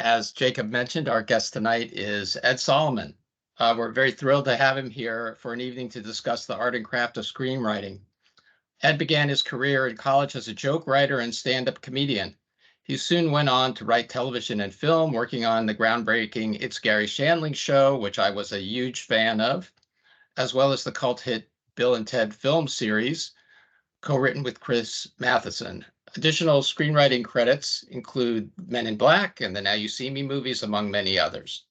As Jacob mentioned, our guest tonight is Ed Solomon. We're very thrilled to have him here for an evening to discuss the art and craft of screenwriting. Ed began his career in college as a joke writer and stand-up comedian. He soon went on to write television and film, working on the groundbreaking It's Gary Shandling Show, which I was a huge fan of, as well as the cult hit Bill and Ted film series, co-written with Chris Matheson. Additional screenwriting credits include Men in Black and the Now You See Me movies, among many others.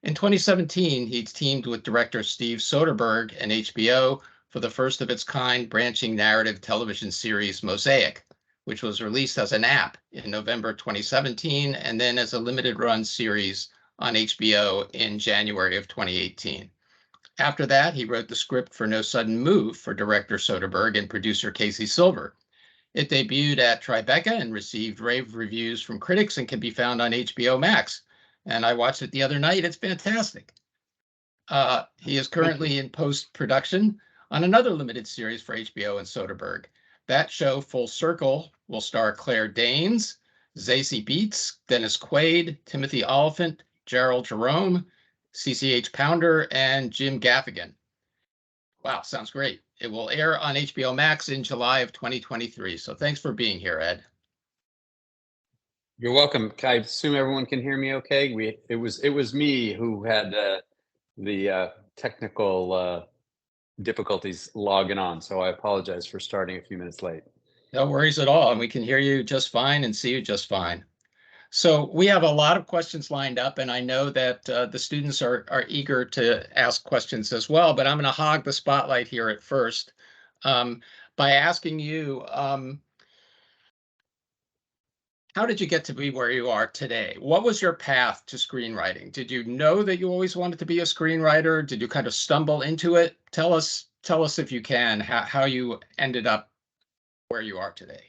In 2017, he teamed with director Steve Soderbergh and HBO for the first of its kind branching narrative television series Mosaic, which was released as an app in November 2017 and then as a limited run series on HBO in January of 2018. After that, he wrote the script for No Sudden Move for director Soderbergh and producer Casey Silver. It debuted at Tribeca and received rave reviews from critics and can be found on HBO Max. And I watched it the other night. It's fantastic. He is currently in post-production on another limited series for HBO and Soderbergh. That show, Full Circle, will star Claire Danes, Zazie Beetz, Dennis Quaid, Timothy Oliphant, Gerald Jerome, CCH Pounder, and Jim Gaffigan. Wow, sounds great. It will air on HBO Max in July of 2023. So thanks for being here, Ed. You're welcome. I assume everyone can hear me okay? It was me who had the technical difficulties logging on, so I apologize for starting a few minutes late. No worries at all. And we can hear you just fine and see you just fine. So we have a lot of questions lined up, and I know that the students are eager to ask questions as well, but I'm going to hog the spotlight here at first by asking you, how did you get to be where you are today? What was your path to screenwriting? Did you know that you always wanted to be a screenwriter? Did you kind of stumble into it? Tell us if you can, how you ended up where you are today.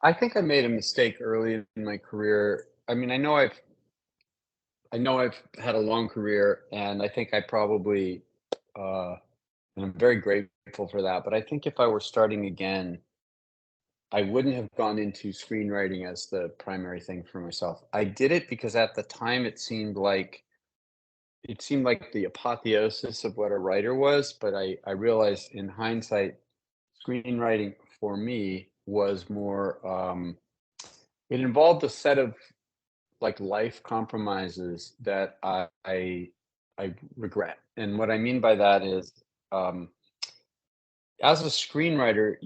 I think I made a mistake early in my career. I mean, I know I've had a long career, and I think I probably, and I'm very grateful for that. But I think if I were starting again, I wouldn't have gone into screenwriting as the primary thing for myself. I did it because at the time it seemed like the apotheosis of what a writer was, but I realized in hindsight, screenwriting for me was more, it involved a set of like life compromises that I regret. And what I mean by that is, um, as a screenwriter,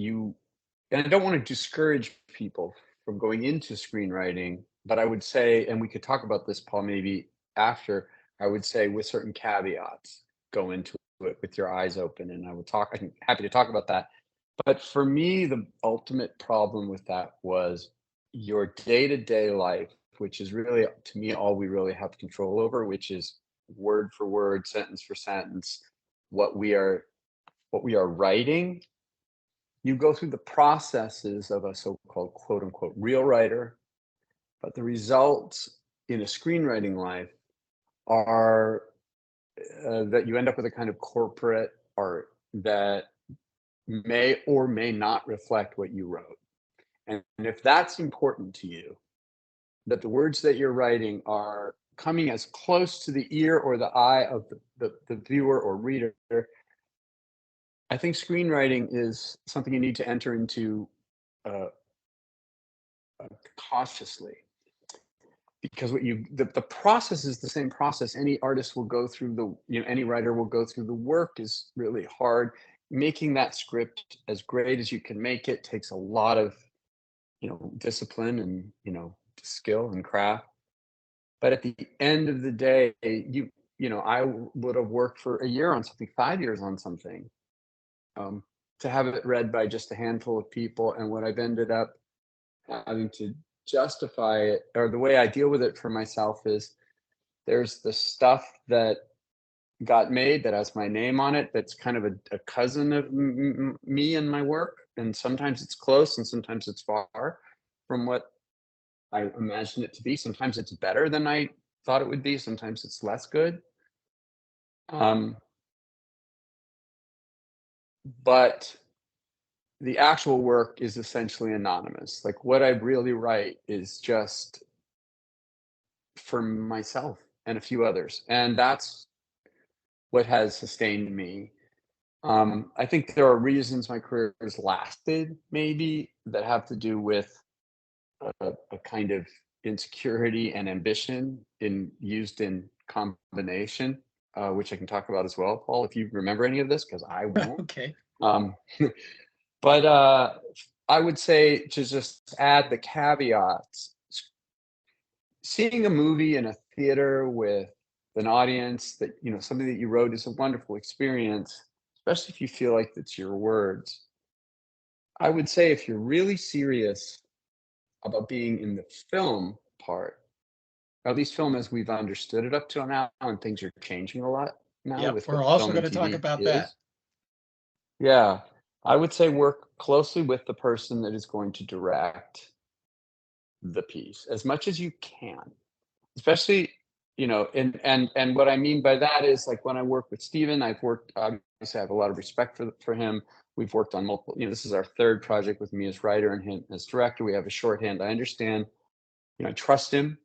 and I don't want to discourage people from going into screenwriting, but I would say, and we could talk about this, Paul, maybe after, I would say with certain caveats, go into it with your eyes open. And I'm happy to talk about that. But for me, the ultimate problem with that was your day-to-day life, which is really, to me, all we really have control over, which is word for word, sentence for sentence, what we are writing. You go through the processes of a so-called quote unquote real writer, but the results in a screenwriting life are that you end up with a kind of corporate art that may or may not reflect what you wrote. And if that's important to you, that the words that you're writing are coming as close to the ear or the eye of the viewer or reader, I think screenwriting is something you need to enter into uh, cautiously, because the process is the same process any artist will go through. Any writer will go through. The work is really hard. Making that script as great as you can make it takes a lot of discipline and skill and craft. But at the end of the day, I would have worked for a year on something, 5 years on something, to have it read by just a handful of people. And what I've ended up having to justify it, or the way I deal with it for myself, is there's the stuff that got made that has my name on it, that's kind of a cousin of me and my work. And sometimes it's close and sometimes it's far from what I imagine it to be. Sometimes it's better than I thought it would be. Sometimes it's less good. But the actual work is essentially anonymous. Like what I really write is just for myself and a few others, and that's what has sustained me. I think there are reasons my career has lasted, maybe, that have to do with a kind of insecurity and ambition used in combination, which I can talk about as well, Paul, if you remember any of this, because I won't. Okay. Um, but I would say, to just add the caveats, seeing a movie in a theater with an audience that, something that you wrote, is a wonderful experience, especially if you feel like it's your words. I would say, if you're really serious about being in the film part, or at least film as we've understood it up till now, and things are changing a lot now Yep. with We're what also film going and to talk TV about that. is. Yeah, I would say work closely with the person that is going to direct the piece as much as you can, especially, and what I mean by that is, like, when I work with Steven, obviously I have a lot of respect for him. We've worked on multiple, this is our third project with me as writer and him as director. We have a shorthand. I understand, I trust him.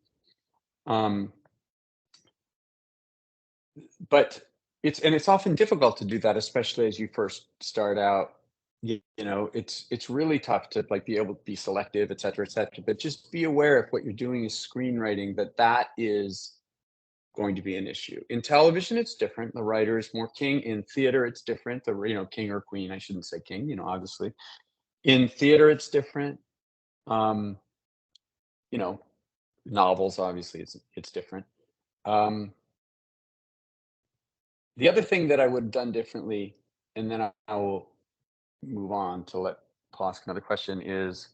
But it's often difficult to do that, especially as you first start out. It's really tough to, like, be able to be selective, et cetera, et cetera. But just be aware, if what you're doing is screenwriting, that is going to be an issue. In television, it's different. The writer is more king. In theater, it's different. King or queen. I shouldn't say king. Obviously, in theater, it's different. Um, Novels, obviously, it's different. The other thing that I would have done differently, and then I will move on to let Paul ask another question, is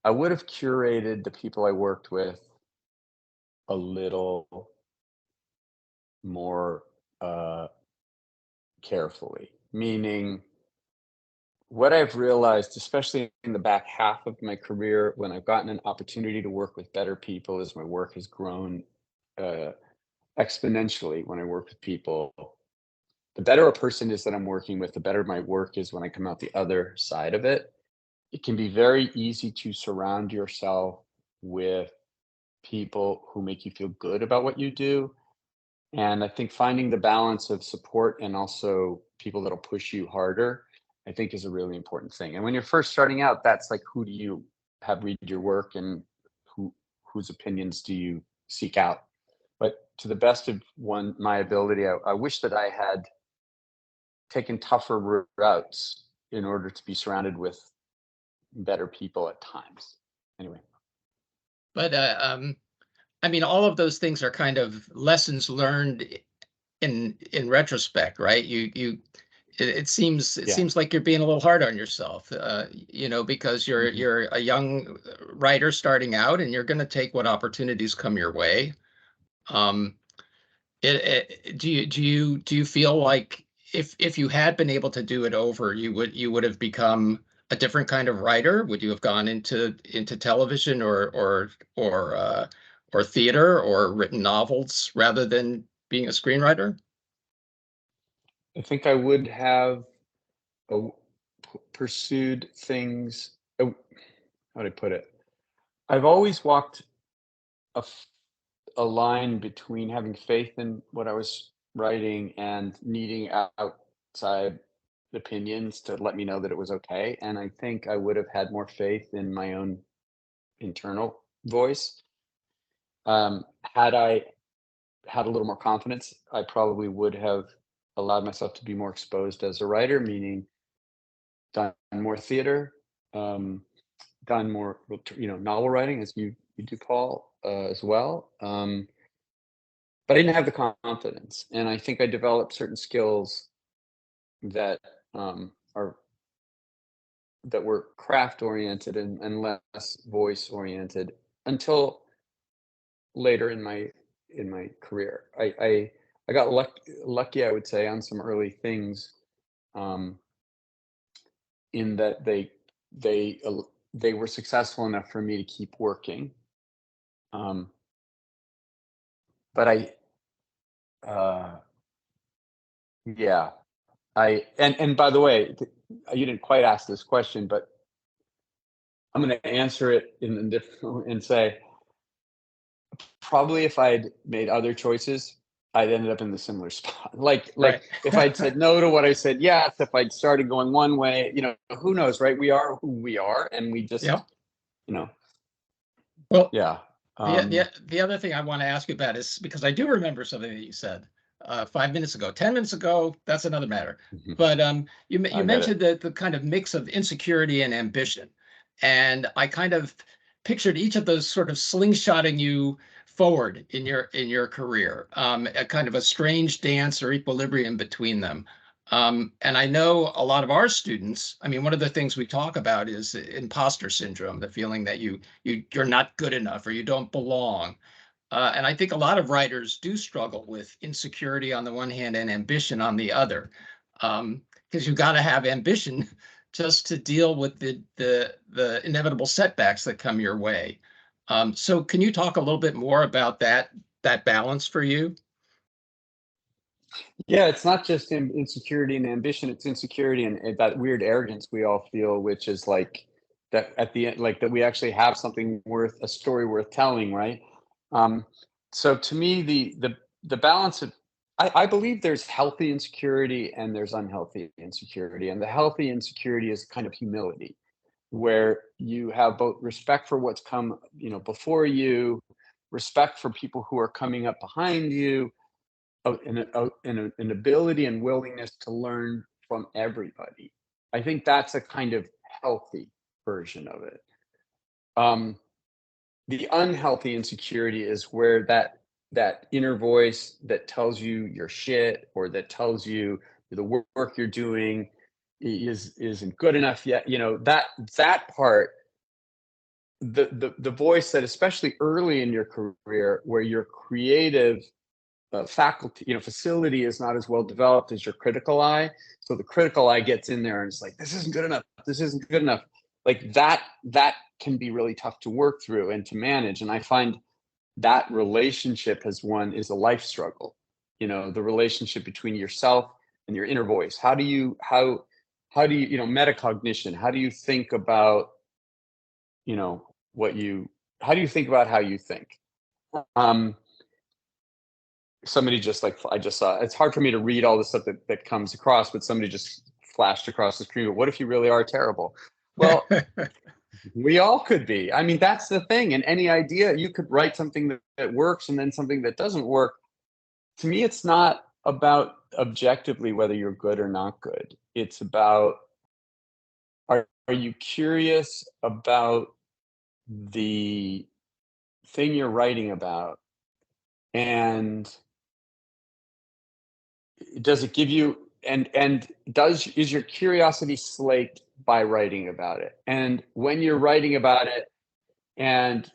I would have curated the people I worked with a little more carefully. Meaning, what I've realized, especially in the back half of my career, when I've gotten an opportunity to work with better people, as my work has grown exponentially when I work with people, the better a person is that I'm working with, the better my work is when I come out the other side of it. It can be very easy to surround yourself with people who make you feel good about what you do. And I think finding the balance of support and also people that'll push you harder, I think, is a really important thing. And when you're first starting out, that's like, who do you have read your work, and whose opinions do you seek out? But to the best of my ability, I wish that I had taken tougher routes in order to be surrounded with better people at times. Anyway. But I mean, all of those things are kind of lessons learned in retrospect, right? It seems Yeah. like you're being a little hard on yourself, because Mhm. you're a young writer starting out, and you're going to take what opportunities come your way. Um, do you feel like, if you had been able to do it over, you would have become a different kind of writer? Would you have gone into television, or theater, or written novels rather than being a screenwriter? I think I would have pursued things. How do I put it? I've always walked a, a line between having faith in what I was writing and needing outside opinions to let me know that it was okay. And I think I would have had more faith in my own internal voice. Had I had a little more confidence, I probably would have allowed myself to be more exposed as a writer, meaning done more theater, um, done more, novel writing, as you do, Paul, as well. But I didn't have the confidence, and I think I developed certain skills that are that were craft oriented and less voice oriented until later in my career. I got lucky, I would say, on some early things, um, in that they were successful enough for me to keep working. Um, but uh, yeah, and by the way, you didn't quite ask this question, but I'm going to answer it in a different and say, probably if I'd made other choices, I'd ended up in the similar spot. Like Right. if I'd said no to what I said yes, if I'd started going one way, who knows, right? We are who we are, and we just, Yep. you know, Well, yeah. the other thing I want to ask you about is because I do remember something that you said 5 minutes ago, 10 minutes ago. That's another matter. But you I get it. mentioned the kind of mix of insecurity and ambition, and I kind of pictured each of those sort of slingshotting you forward in your career, a kind of a strange dance or equilibrium between them. And I know a lot of our students. I mean, one of the things we talk about is imposter syndrome, the feeling that you're not good enough or you don't belong. And I think a lot of writers do struggle with insecurity on the one hand and ambition on the other, because you've got to have ambition just to deal with the inevitable setbacks that come your way. So can you talk a little bit more about that balance for you? Yeah, it's not just insecurity and ambition, it's insecurity and that weird arrogance we all feel, which is like that at the end, like that we actually have something worth a story worth telling, right? Um, so to me, the balance of I believe there's healthy insecurity and there's unhealthy insecurity. And the healthy insecurity is kind of humility, where you have both respect for what's come, before you, respect for people who are coming up behind you, an ability and willingness to learn from everybody. I think that's a kind of healthy version of it. Um, the unhealthy insecurity is where that inner voice that tells you your shit, or that tells you the work you're doing isn't good enough yet. That part, the voice that, especially early in your career, where your creative faculty, facility is not as well developed as your critical eye. So the critical eye gets in there and it's like, this isn't good enough. This isn't good enough. Like that can be really tough to work through and to manage. And I find that relationship is a life struggle. The relationship between yourself and your inner voice. How do you, metacognition? How do you think about, what you, how do you think about how you think? Um, Somebody just like I just saw. It's hard for me to read all the stuff that comes across, but somebody just flashed across the screen. But what if you really are terrible? Well, we all could be. I mean, that's the thing. In any idea, you could write something that works and then something that doesn't work. To me, it's not about objectively whether you're good or not good. It's about, are you curious about the thing you're writing about, and does it give you, and does is your curiosity slaked by writing about it? And when you're writing about it and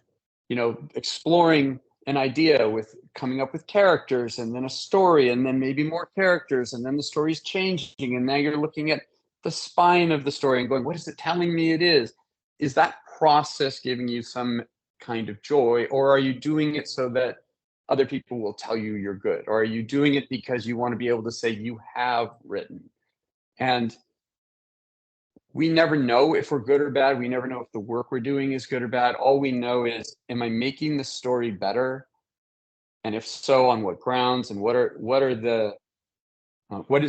exploring an idea, with coming up with characters and then a story and then maybe more characters and then the story's changing and now you're looking at the spine of the story and going, what is it telling me it is that process giving you some kind of joy, or are you doing it so that other people will tell you you're good, or are you doing it because you want to be able to say you have written? And we never know if we're good or bad. We never know if the work we're doing is good or bad. All we know is, am I making the story better? And if so, on what grounds? And what is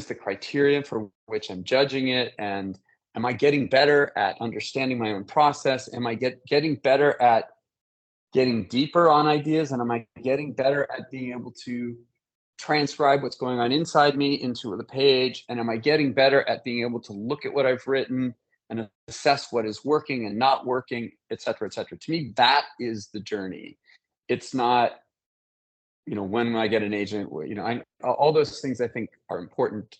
the criteria for which I'm judging it? And am I getting better at understanding my own process? Am I getting better at getting deeper on ideas? And am I getting better at being able to transcribe what's going on inside me into the page? And am I getting better at being able to look at what I've written and assess what is working and not working, et cetera, et cetera? To me, that is the journey. It's not, when I get an agent, all those things I think are important,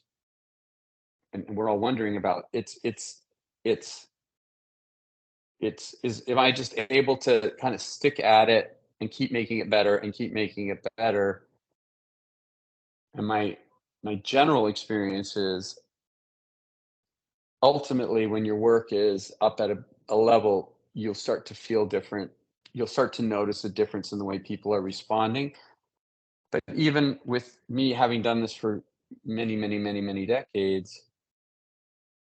and we're all wondering about. Is am I just able to kind of stick at it and keep making it better and keep making it better? And my general experience is, ultimately, when your work is up at a level, you'll start to feel different. You'll start to notice a difference in the way people are responding. But even with me having done this for many, many, many, many decades,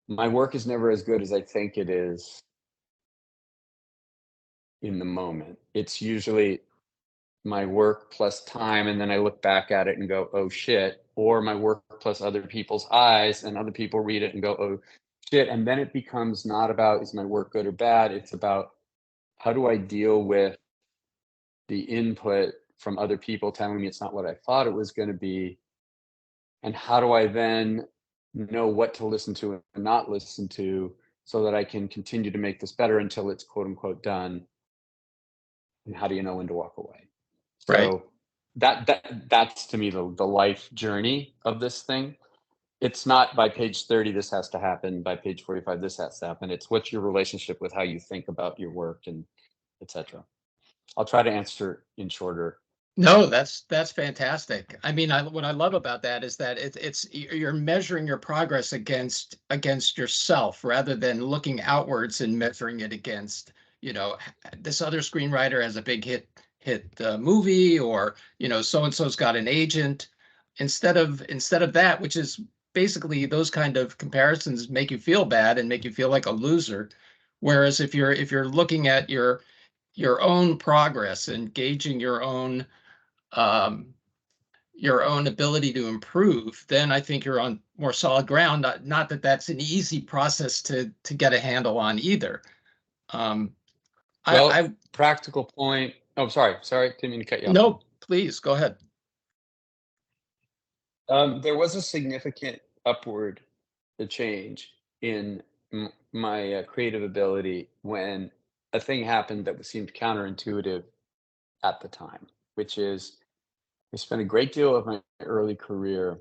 my work is never as good as I think it is in the moment. It's usually my work plus time, and then I look back at it and go, oh shit, or my work plus other people's eyes, and other people read it and go, oh shit. And then it becomes not about, is my work good or bad? It's about, how do I deal with the input from other people telling me it's not what I thought it was going to be? And how do I then know what to listen to and not listen to, so that I can continue to make this better until it's quote unquote done? And how do you know when to walk away? Right. So that's to me the life journey of this thing. It's not by page 30 this has to happen, by page 45 this has to happen. It's what's your relationship with how you think about your work, and etc. I'll try to answer in shorter. No, that's fantastic. I mean, what I love about that is that it's you're measuring your progress against yourself rather than looking outwards and measuring it against, this other screenwriter has a big hit movie, or so and so's got an agent. Instead of that, which is basically, those kind of comparisons make you feel bad and make you feel like a loser. Whereas if you're looking at your own progress and gauging um, your own ability to improve, then I think you're on more solid ground. Not that that's an easy process to get a handle on either. Um, Well, I practical point. Oh, sorry, didn't mean to cut you off. No, please go ahead. There was a significant upward change in my creative ability when a thing happened that seemed counterintuitive at the time, which is, I spent a great deal of my early career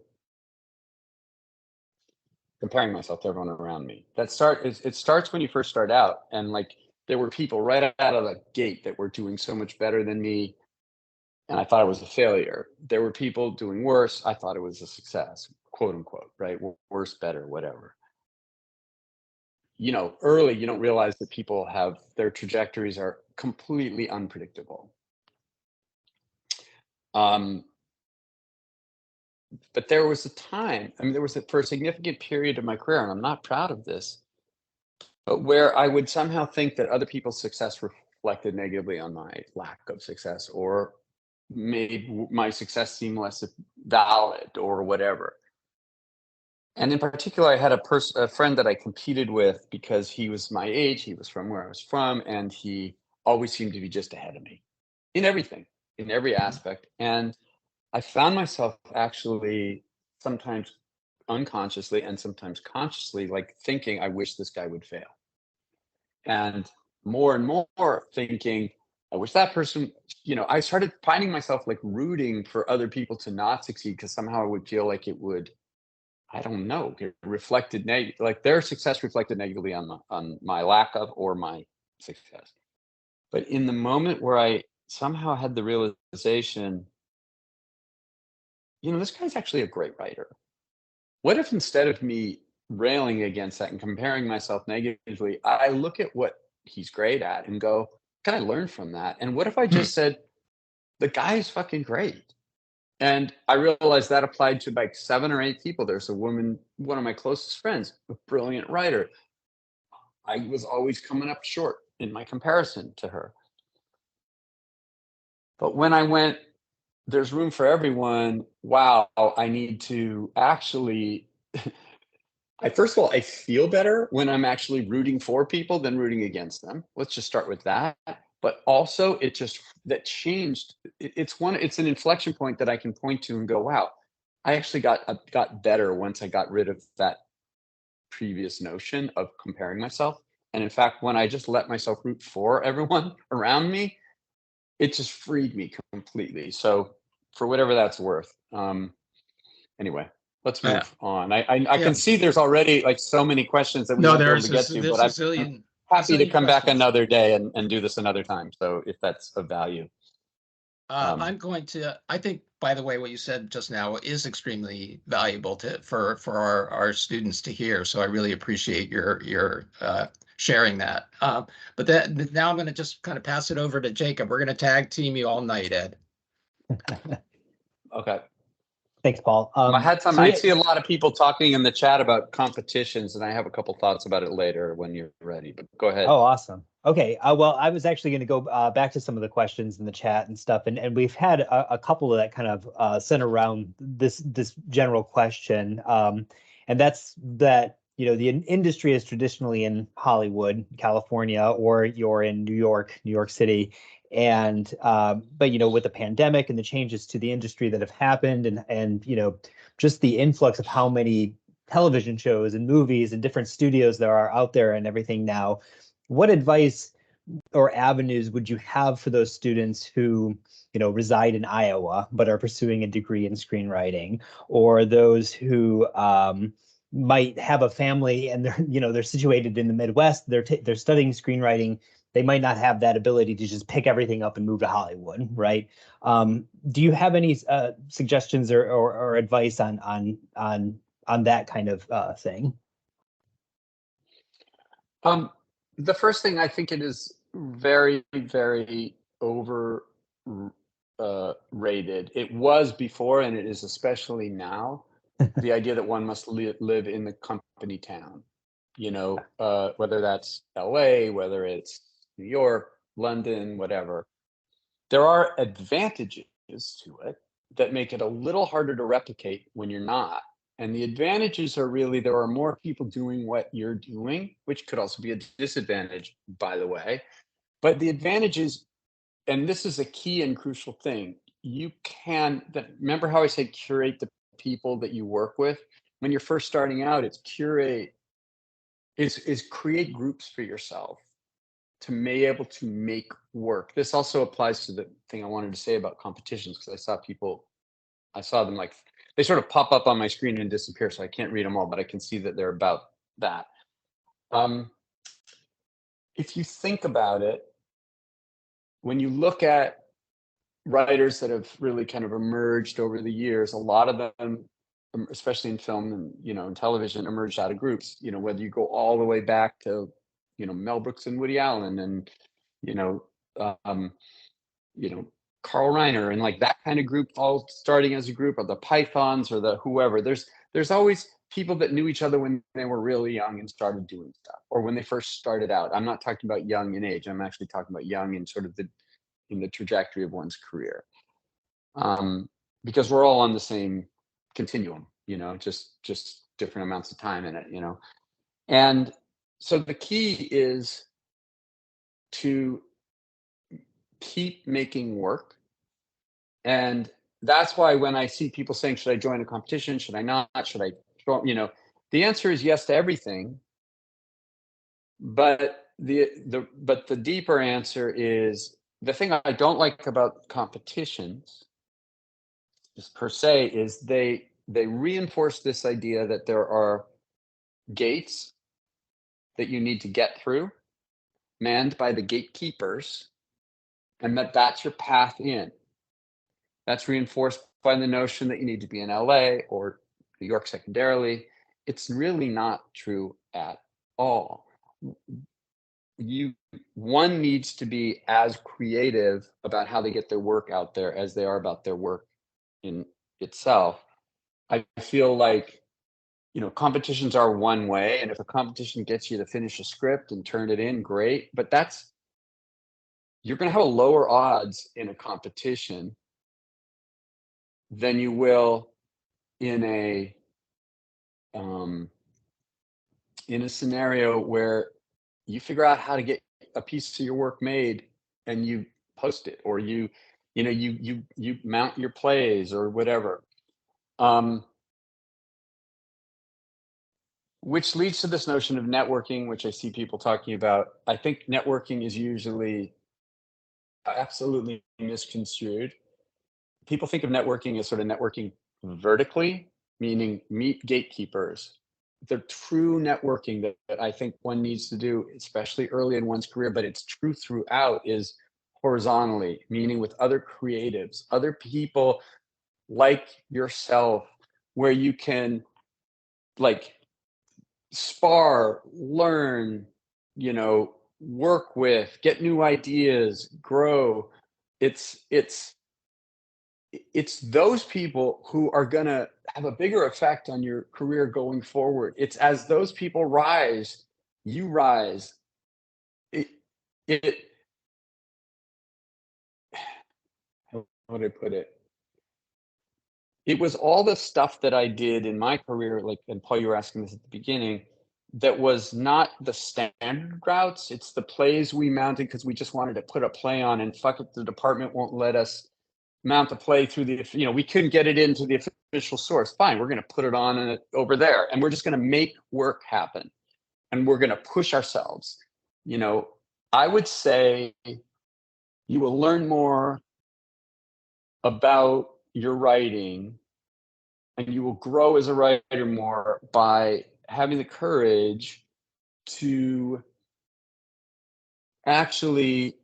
comparing myself to everyone around me. It starts when you first start out, and like, there were people right out of the gate that were doing so much better than me, and I thought I was a failure. There were people doing worse. I thought it was a success, quote unquote, right? Worse, better, whatever. Early, you don't realize that people have, their trajectories are completely unpredictable. But there was a time, for a significant period of my career, and I'm not proud of this, but where I would somehow think that other people's success reflected negatively on my lack of success, or made my success seem less valid, or whatever. And in particular, I had a friend that I competed with because he was my age, he was from where I was from, and he always seemed to be just ahead of me in everything, in every aspect. And I found myself actually sometimes unconsciously and sometimes consciously, like, thinking, I wish this guy would fail. And more thinking, I wish that person, I started finding myself like rooting for other people to not succeed, because somehow I would feel like it would, I don't know, it reflected like their success reflected negatively on my lack of, or my success. But in the moment where I somehow had the realization, this guy's actually a great writer. What if, instead of me railing against that and comparing myself negatively, I look at what he's great at and go, can I learn from that? And what if I just said, the guy is fucking great? And I realized that applied to like 7 or 8 people. There's a woman, one of my closest friends, a brilliant writer. I was always coming up short in my comparison to her. But when I went, there's room for everyone. Wow, I need to actually, first of all, I feel better when I'm actually rooting for people than rooting against them. Let's just start with that. But also, that changed. It's an inflection point that I can point to and go, wow, I actually got better once I got rid of that previous notion of comparing myself. And in fact, when I just let myself root for everyone around me, it just freed me completely. So for whatever that's worth. Anyway, let's move on. I can see there's already like so many questions that we won't be able to get to, but I'm happy to come back another day and do this another time. So if that's of value. I think, by the way, what you said just now is extremely valuable for our students to hear. So I really appreciate your sharing that. But now I'm going to just kind of pass it over to Jacob. We're going to tag team you all night, Ed. Okay. Thanks, Paul. I see a lot of people talking in the chat about competitions, and I have a couple thoughts about it later when you're ready, but go ahead. Oh, awesome. Okay. Well, I was actually going to go back to some of the questions in the chat and stuff, and we've had a couple of that kind of center around this general question, and that's that the industry is traditionally in Hollywood, California, or you're in New York City, and but with the pandemic and the changes to the industry that have happened, and just the influx of how many television shows and movies and different studios there are out there and everything now. What advice or avenues would you have for those students who, reside in Iowa but are pursuing a degree in screenwriting, or those who might have a family and they're situated in the Midwest, they're studying screenwriting, they might not have that ability to just pick everything up and move to Hollywood, right? Do you have any suggestions or advice on that kind of thing? The first thing, I think it is very, very over rated. It was before, and it is especially now, the idea that one must live in the company town, whether that's LA, whether it's New York, London, whatever. There are advantages to it that make it a little harder to replicate when you're not. And the advantages are really there are more people doing what you're doing, which could also be a disadvantage, by the way. But the advantages, and this is a key and crucial thing, remember how I said curate the people that you work with? When you're first starting out, it's create groups for yourself to be able to make work. This also applies to the thing I wanted to say about competitions, because I saw them, like, they sort of pop up on my screen and disappear, so I can't read them all, but I can see that they're about that. If you think about it, when you look at writers that have really kind of emerged over the years, a lot of them, especially in film and and television, emerged out of groups. Whether you go all the way back to Mel Brooks and Woody Allen, and Carl Reiner, and like that kind of group, all starting as a group, or the Pythons, or the whoever. There's always people that knew each other when they were really young and started doing stuff, or when they first started out. I'm not talking about young in age. I'm actually talking about young in sort of in the trajectory of one's career. Because we're all on the same continuum, just different amounts of time in it, And so the key is to keep making work. And that's why when I see people saying, should I join a competition? Should I not? Should I, the answer is yes to everything. But the deeper answer is, the thing I don't like about competitions, just per se, is they reinforce this idea that there are gates that you need to get through, manned by the gatekeepers, and that's your path in. That's reinforced by the notion that you need to be in LA or New York secondarily. It's really not true at all. One needs to be as creative about how they get their work out there as they are about their work in itself. I feel like, competitions are one way, and if a competition gets you to finish a script and turn it in, great. But you're going to have a lower odds in a competition than you will in a scenario where you figure out how to get a piece of your work made and you post it, or you mount your plays or whatever. Which leads to this notion of networking, which I see people talking about. I think networking is usually absolutely misconstrued. People think of networking as sort of networking vertically, meaning meet gatekeepers. The true networking that I think one needs to do, especially early in one's career, but it's true throughout, is horizontally, meaning with other creatives, other people like yourself, where you can like spar, learn, work with, get new ideas, grow. It's those people who are going to have a bigger effect on your career going forward. It's as those people rise, you rise. it, how would I put it? It was all the stuff that I did in my career, like, and Paul, you were asking this at the beginning, that was not the standard routes. It's the plays we mounted because we just wanted to put a play on, and fuck it, the department won't let us mount the play through the, we couldn't get it into the official source. Fine, we're going to put it on over there, and we're just going to make work happen, and we're going to push ourselves. I would say you will learn more about your writing, and you will grow as a writer more by having the courage to actually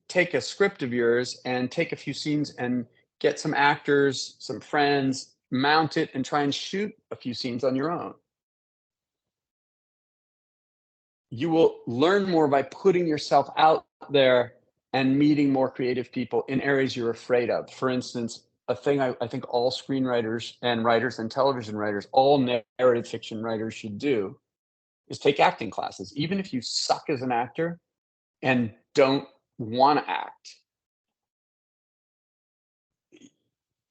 take a script of yours and take a few scenes and get some actors, some friends, mount it, and try and shoot a few scenes on your own. You will learn more by putting yourself out there and meeting more creative people in areas you're afraid of. For instance, a thing I think all screenwriters and writers and television writers, all narrative fiction writers should do is take acting classes. Even if you suck as an actor and don't want to act,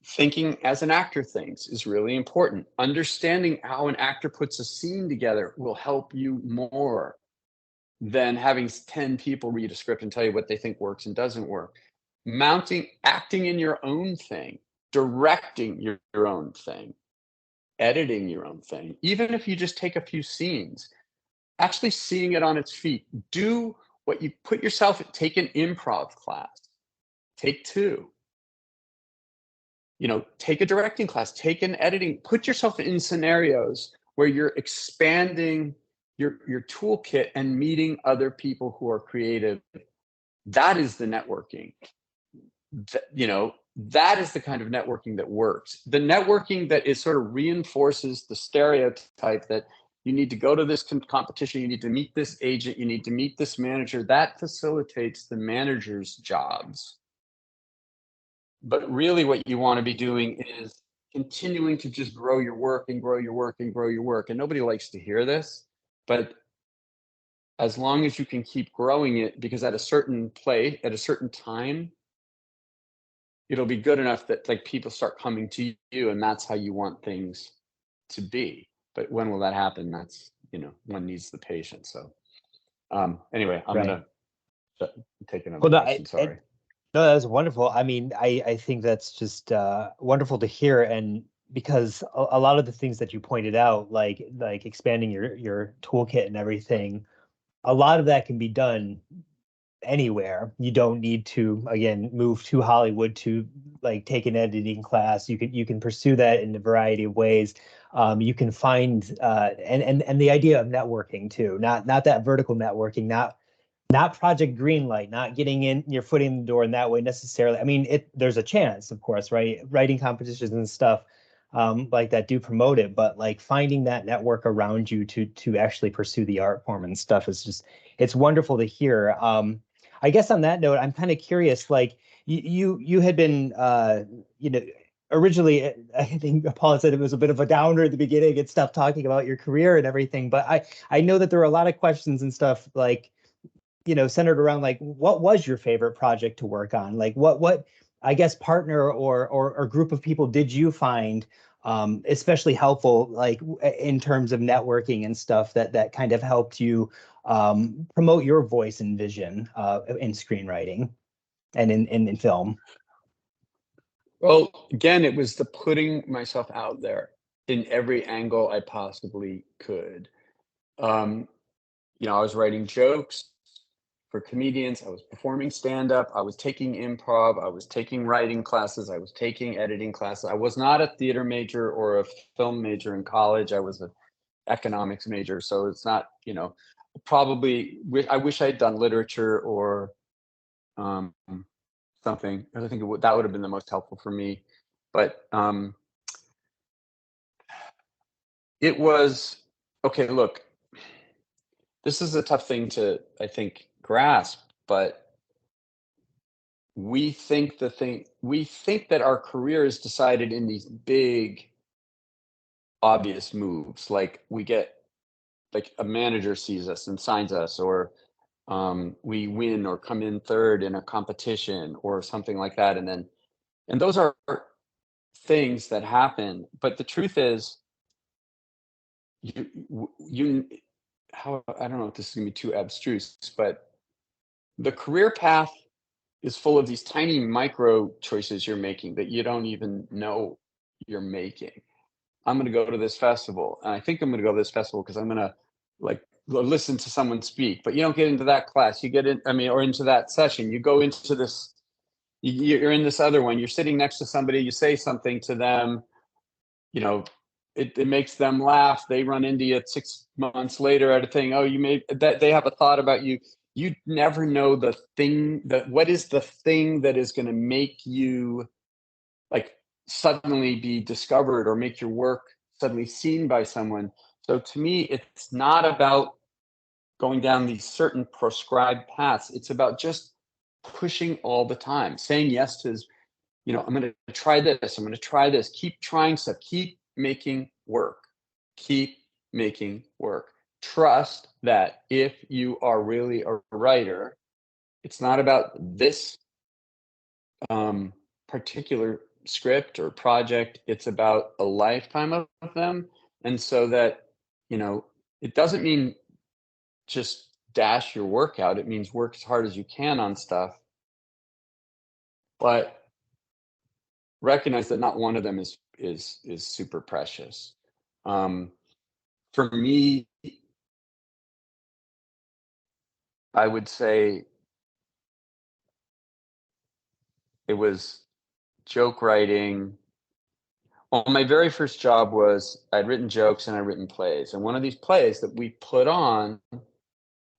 thinking as an actor thinks is really important. Understanding how an actor puts a scene together will help you more than having 10 people read a script and tell you what they think works and doesn't work. Acting in your own thing, directing your own thing, editing your own thing, even if you just take a few scenes, actually seeing it on its feet. Do what you put yourself, take an improv class, take 2. Take a directing class, take an editing, put yourself in scenarios where you're expanding your toolkit and meeting other people who are creative. That is the networking. That is the kind of networking that works. The networking that is sort of reinforces the stereotype that you need to go to this competition, you need to meet this agent, you need to meet this manager. That facilitates the manager's jobs. But really what you want to be doing is continuing to just grow your work and grow your work and grow your work. And nobody likes to hear this, but as long as you can keep growing it, because at a certain place, at a certain time, it'll be good enough that like people start coming to you, and that's how you want things to be. But when will that happen? That's, one needs the patience. So anyway, I'm Right. gonna take another question. Sorry. No, that was wonderful. I mean, I think that's just wonderful to hear, and because a lot of the things that you pointed out, like expanding your toolkit and everything, a lot of that can be done anywhere. You don't need to, again, move to Hollywood to like take an editing class. You can pursue that in a variety of ways. You can find and the idea of networking too, not that vertical networking, not Project Greenlight, not getting in your foot in the door in that way necessarily. I mean, there's a chance, of course, right? Writing competitions and stuff like that do promote it, but like finding that network around you to actually pursue the art form and stuff is just, it's wonderful to hear. I guess on that note, I'm kind of curious, like you had been, originally, I think Paul said it was a bit of a downer at the beginning and stuff, talking about your career and everything, but I know that there are a lot of questions and stuff like, centered around like, what was your favorite project to work on? Like what I guess partner or group of people did you find especially helpful, like in terms of networking and stuff that kind of helped you promote your voice and vision in screenwriting and in film? Well, again, it was the putting myself out there in every angle I possibly could. I was writing jokes for comedians. I was performing stand-up. I was taking improv. I was taking writing classes. I was taking editing classes. I was not a theater major or a film major in college. I was an economics major. So it's not, probably, I wish I had done literature or something. I think that would have been the most helpful for me. But it was, okay, look, this is a tough thing to, I think, grasp, but we think that our career is decided in these big, obvious moves. Like we get, like a manager sees us and signs us, or we win or come in third in a competition or something like that. And those are things that happen. But the truth is, I don't know if this is gonna be too abstruse, but the career path is full of these tiny micro choices you're making that you don't even know you're making. I'm going to go to this festival, and I think I'm going to go to this festival because I'm going to like listen to someone speak. But you don't get into that class. You get in, or into that session. You go into this. You're in this other one. You're sitting next to somebody. You say something to them. It makes them laugh. They run into you 6 months later at a thing. Oh, you made that. They have a thought about you. You never know the thing what is the thing that is going to make you like suddenly be discovered or make your work suddenly seen by someone. So to me, it's not about going down these certain prescribed paths. It's about just pushing all the time, saying yes to, I'm going to try this. I'm going to try this. Keep trying stuff. Keep making work. Keep making work. Trust that if you are really a writer, it's not about this particular script or project. It's about a lifetime of them. And so that, it doesn't mean just dash your work out. It means work as hard as you can on stuff. But recognize that not one of them is super precious. For me, I would say it was joke writing. Well, my very first job was I'd written jokes and I'd written plays. And one of these plays that we put on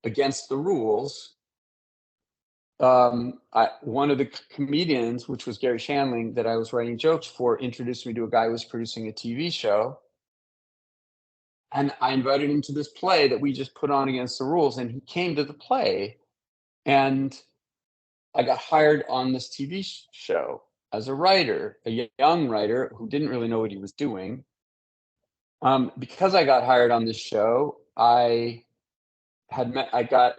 against the rules, one of the comedians, which was Gary Shandling, that I was writing jokes for, introduced me to a guy who was producing a TV show. And I invited him to this play that we just put on against the rules. And he came to the play. And I got hired on this TV show as a writer, a young writer who didn't really know what he was doing. Because I got hired on this show, I got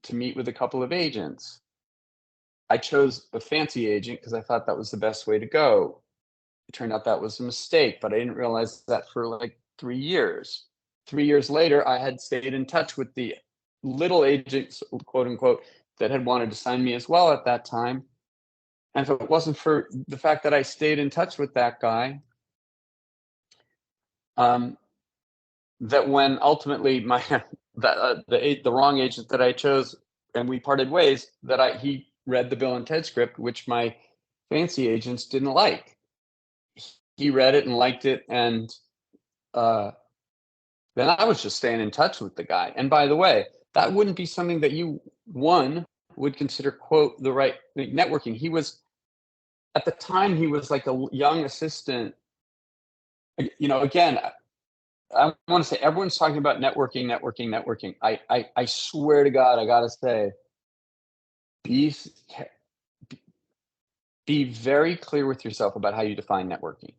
to meet with a couple of agents. I chose a fancy agent because I thought that was the best way to go. It turned out that was a mistake, but I didn't realize that for like 3 years. 3 years later, I had stayed in touch with the little agents, quote unquote, that had wanted to sign me as well at that time. And if it wasn't for the fact that I stayed in touch with that guy, that when ultimately the wrong agent that I chose and we parted ways, he read the Bill and Ted script, which my fancy agents didn't like. He read it and liked it, and then I was just staying in touch with the guy. And by the way, that wouldn't be something that you would consider, quote, the right networking. He was, at the time, he was like a young assistant. Again, I want to say everyone's talking about networking. I swear to God, I gotta say, be very clear with yourself about how you define networking.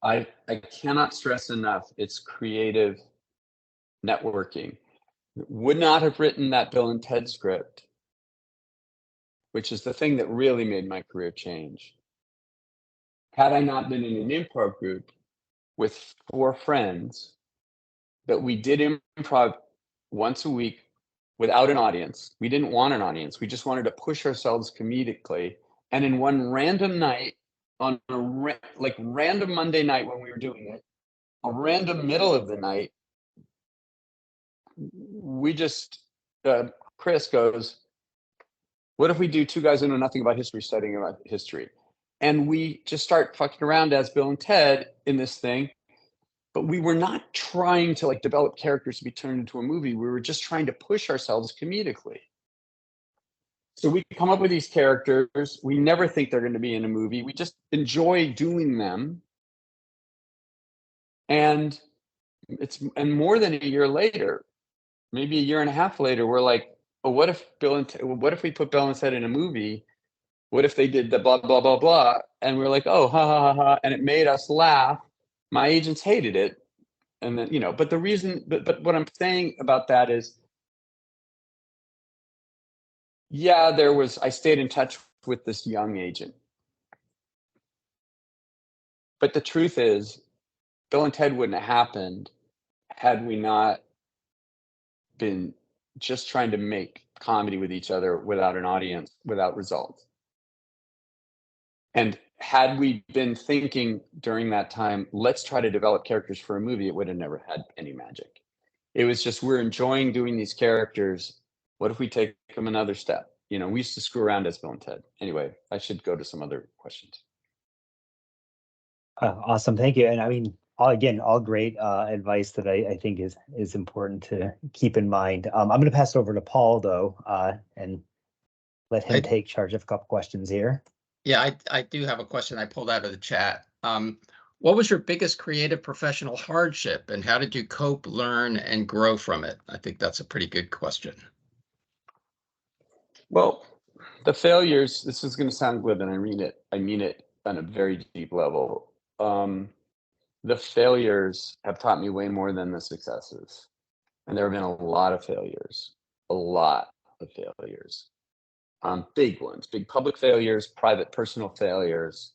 I cannot stress enough, it's creative networking. Would not have written that Bill and Ted script, which is the thing that really made my career change, had I not been in an improv group with 4 friends that we did improv once a week without an audience. We didn't want an audience. We just wanted to push ourselves comedically. And in one random night, on a random Monday night when we were doing it, a random middle of the night, we just, Chris goes, what if we do 2 guys who know nothing about history studying about history? And we just start fucking around as Bill and Ted in this thing. But we were not trying to develop characters to be turned into a movie. We were just trying to push ourselves comedically. So we come up with these characters. We never think they're going to be in a movie. We just enjoy doing them. And more than a year later, maybe a year and a half later, we're like, well, what if we put Bill and Ted in a movie? What if they did the blah, blah, blah, blah? And we're like, oh, ha, ha, ha, ha. And it made us laugh. My agents hated it. And then, but the reason, but what I'm saying about that is Yeah, I stayed in touch with this young agent. But the truth is, Bill and Ted wouldn't have happened had we not been just trying to make comedy with each other without an audience, without results. And had we been thinking during that time, let's try to develop characters for a movie, it would have never had any magic. It was just, we're enjoying doing these characters. What if we take them another step? You know, we used to screw around as Bill and Ted. Anyway, I should go to some other questions. Awesome, thank you. And I mean, all great advice that I think is important to keep in mind. I'm going to pass it over to Paul though, and let him take charge of a couple questions here. Yeah, I do have a question I pulled out of the chat. What was your biggest creative professional hardship, and how did you cope, learn, and grow from it? I think that's a pretty good question. Well, the failures, this is going to sound glib, and I mean it on a very deep level. The failures have taught me way more than the successes. And there have been a lot of failures, big ones, big public failures, private personal failures,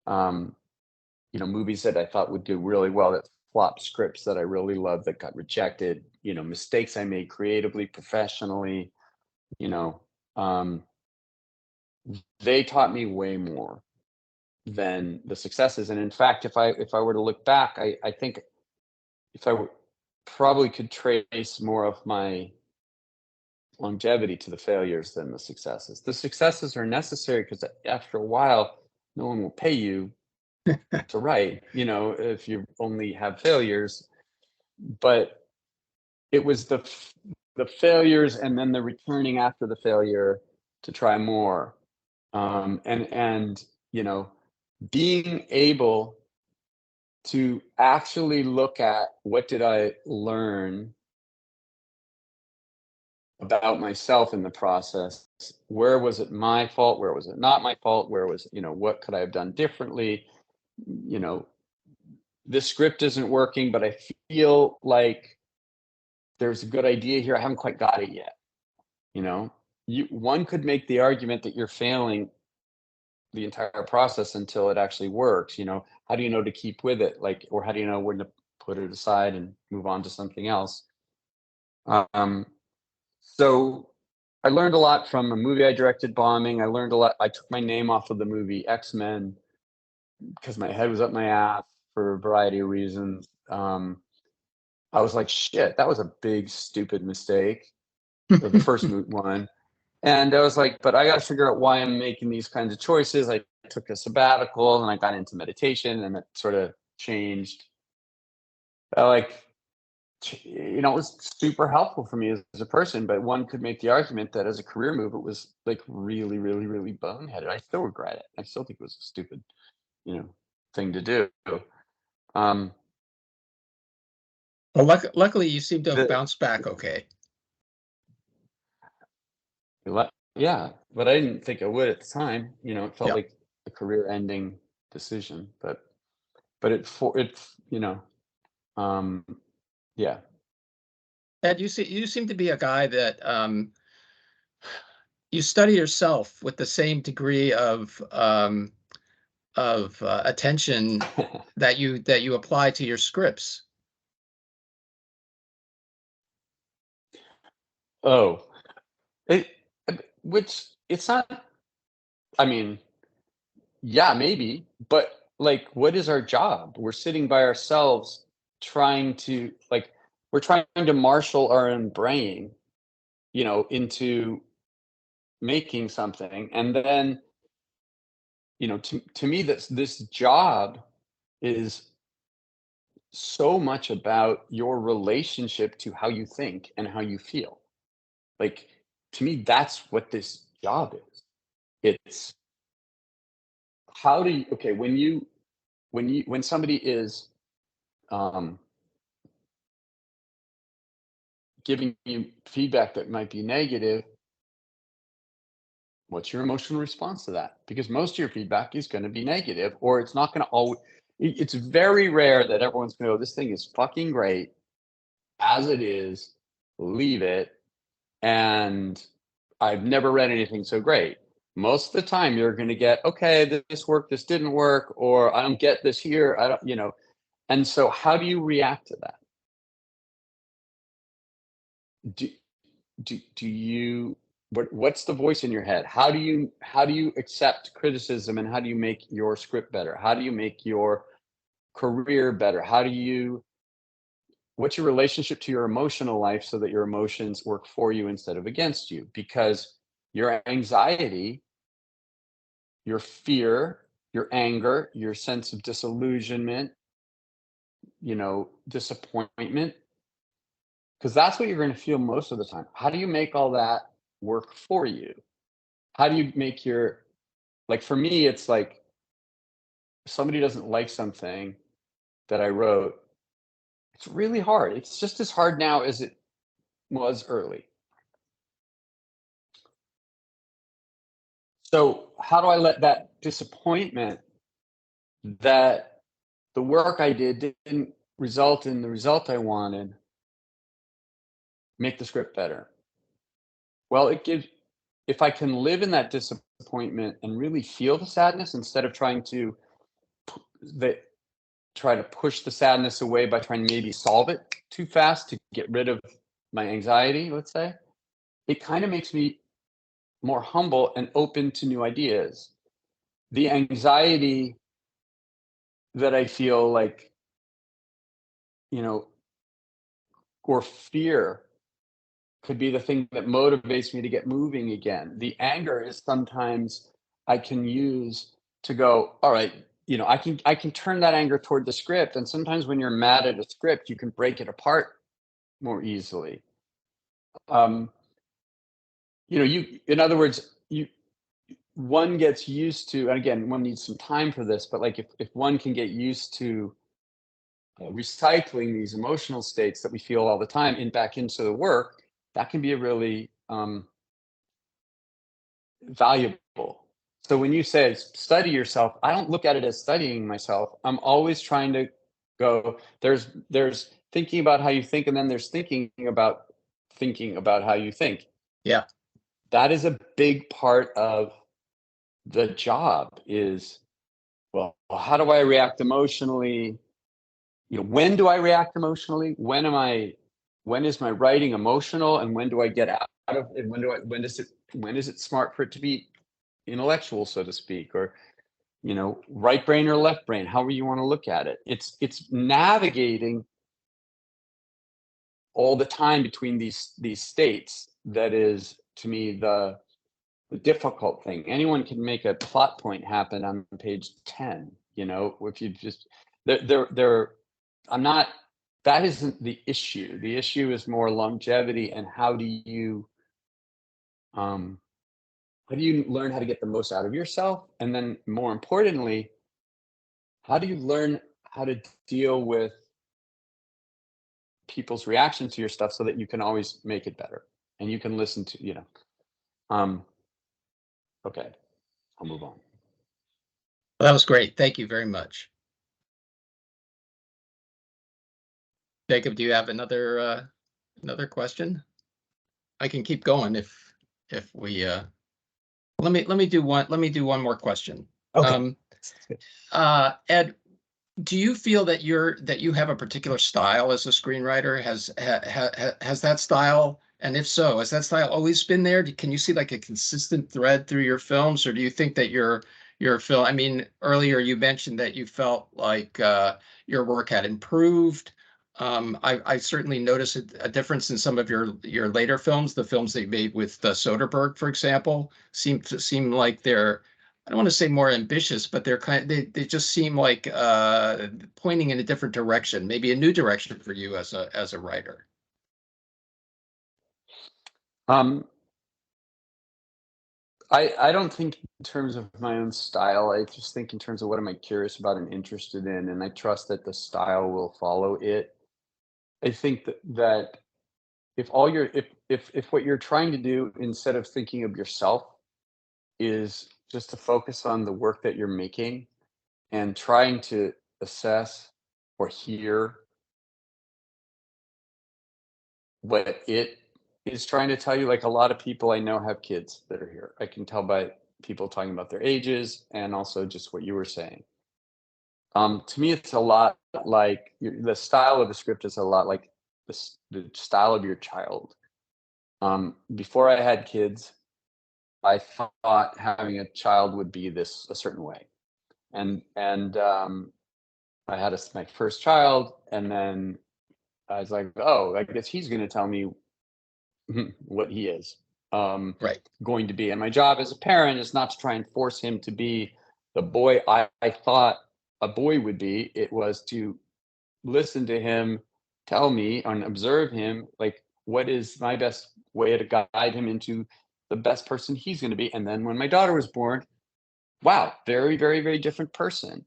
movies that I thought would do really well that flopped, scripts that I really loved that got rejected, mistakes I made creatively, professionally, they taught me way more than the successes. And in fact, if I were to look back, I think if I probably could trace more of my longevity to the failures than the successes. The successes are necessary because after a while, no one will pay you to write, if you only have failures. But it was the failures and then the returning after the failure to try more. And being able to actually look at what did I learn about myself in the process. Where was it my fault? Where was it not my fault? Where was, what could I have done differently? This script isn't working, but I feel like there's a good idea here. I haven't quite got it yet. One could make the argument that you're failing the entire process until it actually works. How do you know to keep with it? Or how do you know when to put it aside and move on to something else? So I learned a lot from a movie I directed, Bombing. I learned a lot. I took my name off of the movie X-Men because my head was up my ass for a variety of reasons. I was like, shit, that was a big, stupid mistake. The first one. And I was like, but I got to figure out why I'm making these kinds of choices. I took a sabbatical and I got into meditation, and it sort of changed. It was super helpful for me as a person, but one could make the argument that as a career move, it was like really, really, really boneheaded. I still regret it. I still think it was a stupid, thing to do. Well, luckily you seem to have bounced back okay. Yeah, but I didn't think I would at the time. It felt like a career-ending decision, but yeah. Ed, you seem to be a guy that you study yourself with the same degree of attention that you apply to your scripts. Oh, which it's not. I mean, yeah, maybe, but what is our job? We're sitting by ourselves trying to we're trying to marshal our own brain, into making something. And then, to me, this job is so much about your relationship to how you think and how you feel. To me, that's what this job is. It's how do you, okay, when somebody is giving you feedback that might be negative, what's your emotional response to that? Because most of your feedback is going to be negative, or it's not going to always. It's very rare that everyone's going to go, this thing is fucking great as it is, leave it, and I've never read anything so great. Most of the time you're going to get, okay, this worked, this didn't work, or I don't get this here. I don't, you know. And so how do you react to that? Do you, what's the voice in your head? How do you accept criticism, and how do you make your script better? How do you make your career better? What's your relationship to your emotional life so that your emotions work for you instead of against you? Because your anxiety, your fear, your anger, your sense of disillusionment, disappointment, because that's what you're going to feel most of the time. How do you make all that work for you? How do you make like, for me, it's like, if somebody doesn't like something that I wrote, it's really hard. It's just as hard now as it was early. So how do I let that disappointment that the work I did didn't result in the result I wanted make the script better? Well, if I can live in that disappointment and really feel the sadness instead of trying to push the sadness away by trying to maybe solve it too fast to get rid of my anxiety, let's say, it kind of makes me more humble and open to new ideas. The anxiety that I feel, like, or fear, could be the thing that motivates me to get moving again. The anger is sometimes I can use to go, all right, I can turn that anger toward the script. And sometimes when you're mad at a script, you can break it apart more easily. In other words, one gets used to, and again, one needs some time for this, but like, if one can get used to recycling these emotional states that we feel all the time back into the work, that can be a really valuable. So when you say study yourself, I don't look at it as studying myself. I'm always trying to go, there's thinking about how you think, and then there's thinking about how you think. Yeah. That is a big part of the job. Is, well, how do I react emotionally? When do I react emotionally? When is my writing emotional, and when do I get out of it? When is it smart for it to be intellectual, so to speak, or right brain or left brain, however you want to look at it. It's navigating all the time between these states that is, to me, the difficult thing. Anyone can make a plot point happen on page 10, if you just I'm not, that isn't the issue. The issue is more longevity, and how do you learn how to get the most out of yourself? And then, more importantly, how do you learn how to deal with people's reactions to your stuff so that you can always make it better and you can listen to, okay, I'll move on. Well, that was great. Thank you very much. Jacob, do you have another question? I can keep going if we let me do one more question. Okay. Ed, do you feel that you have a particular style as a screenwriter? Has that style, and if so, has that style always been there? Can you see like a consistent thread through your films, or do you think that your film? I mean, earlier you mentioned that you felt like your work had improved. I certainly noticed a difference in some of your later films. The films that you made with Soderbergh, for example, seem like they're, I don't want to say more ambitious, but they just seem like pointing in a different direction, maybe a new direction for you as a writer. I don't think in terms of my own style. I just think in terms of what am I curious about and interested in, and I trust that the style will follow it. I think that if what you're trying to do, instead of thinking of yourself, is just to focus on the work that you're making and trying to assess or hear what it is trying to tell you, like, a lot of people I know have kids that are here. I can tell by people talking about their ages and also just what you were saying. To me, it's a lot like the style of the script is a lot like the style of your child. Before I had kids, I thought having a child would be this a certain way, and I had my first child, and then I was like, oh, I guess he's going to tell me what he is Right. going to be. And my job as a parent is not to try and force him to be the boy I thought a boy would be. It was to listen to him tell me and observe him, like, what is my best way to guide him into the best person he's going to be. And then when my daughter was born, wow, very, very, very different person.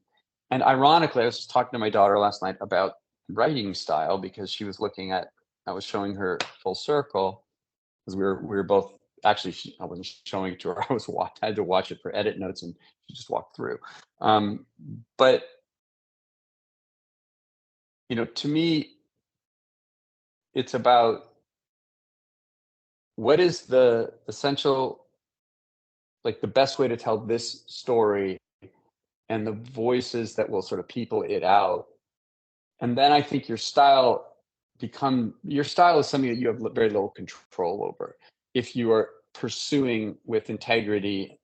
And ironically, I was just talking to my daughter last night about writing style because she was looking at, I was showing her Full Circle because we were both actually, I wasn't showing it to her. I had to watch it for edit notes, and she just walked through. But to me, it's about what is the essential, like the best way to tell this story and the voices that will sort of people it out. And then I think your style is something that you have very little control over. If you are pursuing with integrity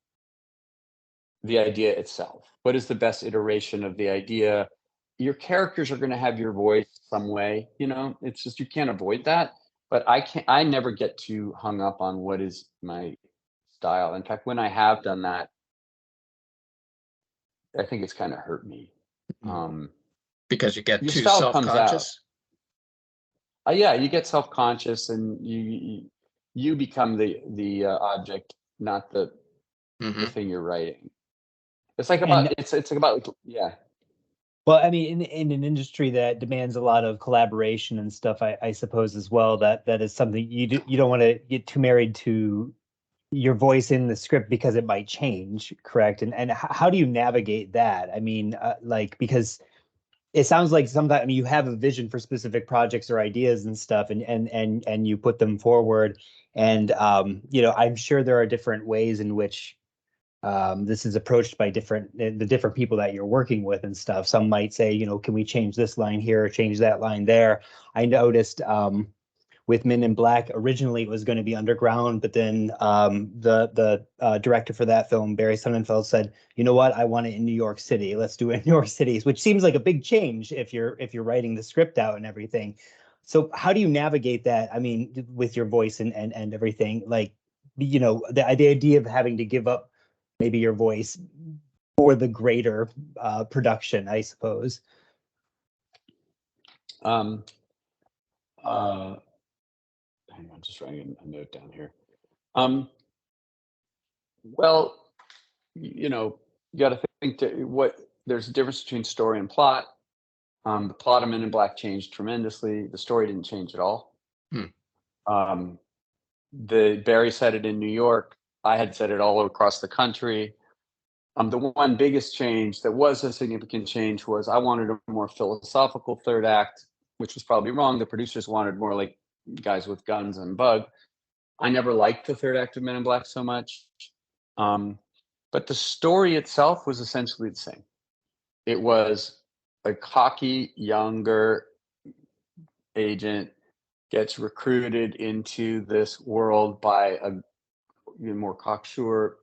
the idea itself, what is the best iteration of the idea? Your characters are going to have your voice some way, it's just, you can't avoid that. But I never get too hung up on what is my style. In fact, when I have done that, I think it's kind of hurt me. Because you get Your too style comes out. self-conscious. Yeah, you get self-conscious, and you become the object, not the thing you're writing. It's like about it's about yeah. Well, I mean, in an industry that demands a lot of collaboration and stuff, I suppose as well, that is something you don't want to get too married to your voice in the script because it might change, correct? And how do you navigate that? I mean, because it sounds like sometimes, I mean, you have a vision for specific projects or ideas and stuff, and you put them forward, and I'm sure there are different ways in which this is approached by the different people that you're working with and stuff. Some might say, can we change this line here or change that line there? I noticed with Men in Black, originally it was going to be underground, but then the director for that film, Barry Sonnenfeld, said, you know what, I want it in New York City. Let's do it in New York City, which seems like a big change if you're writing the script out and everything. So how do you navigate that? I mean, with your voice and everything, like, the idea of having to give up maybe your voice for the greater production, I suppose. Hang on, I'm just writing a note down here. Well, you got to think there's a difference between story and plot. The plot of Men in Black changed tremendously. The story didn't change at all. Barry said it in New York. I had said it all across the country. The one biggest change that was a significant change was I wanted a more philosophical third act, which was probably wrong. The producers wanted more like guys with guns and bug. I never liked the third act of Men in Black so much. But the story itself was essentially the same. It was a cocky, younger agent gets recruited into this world by a more cocksure,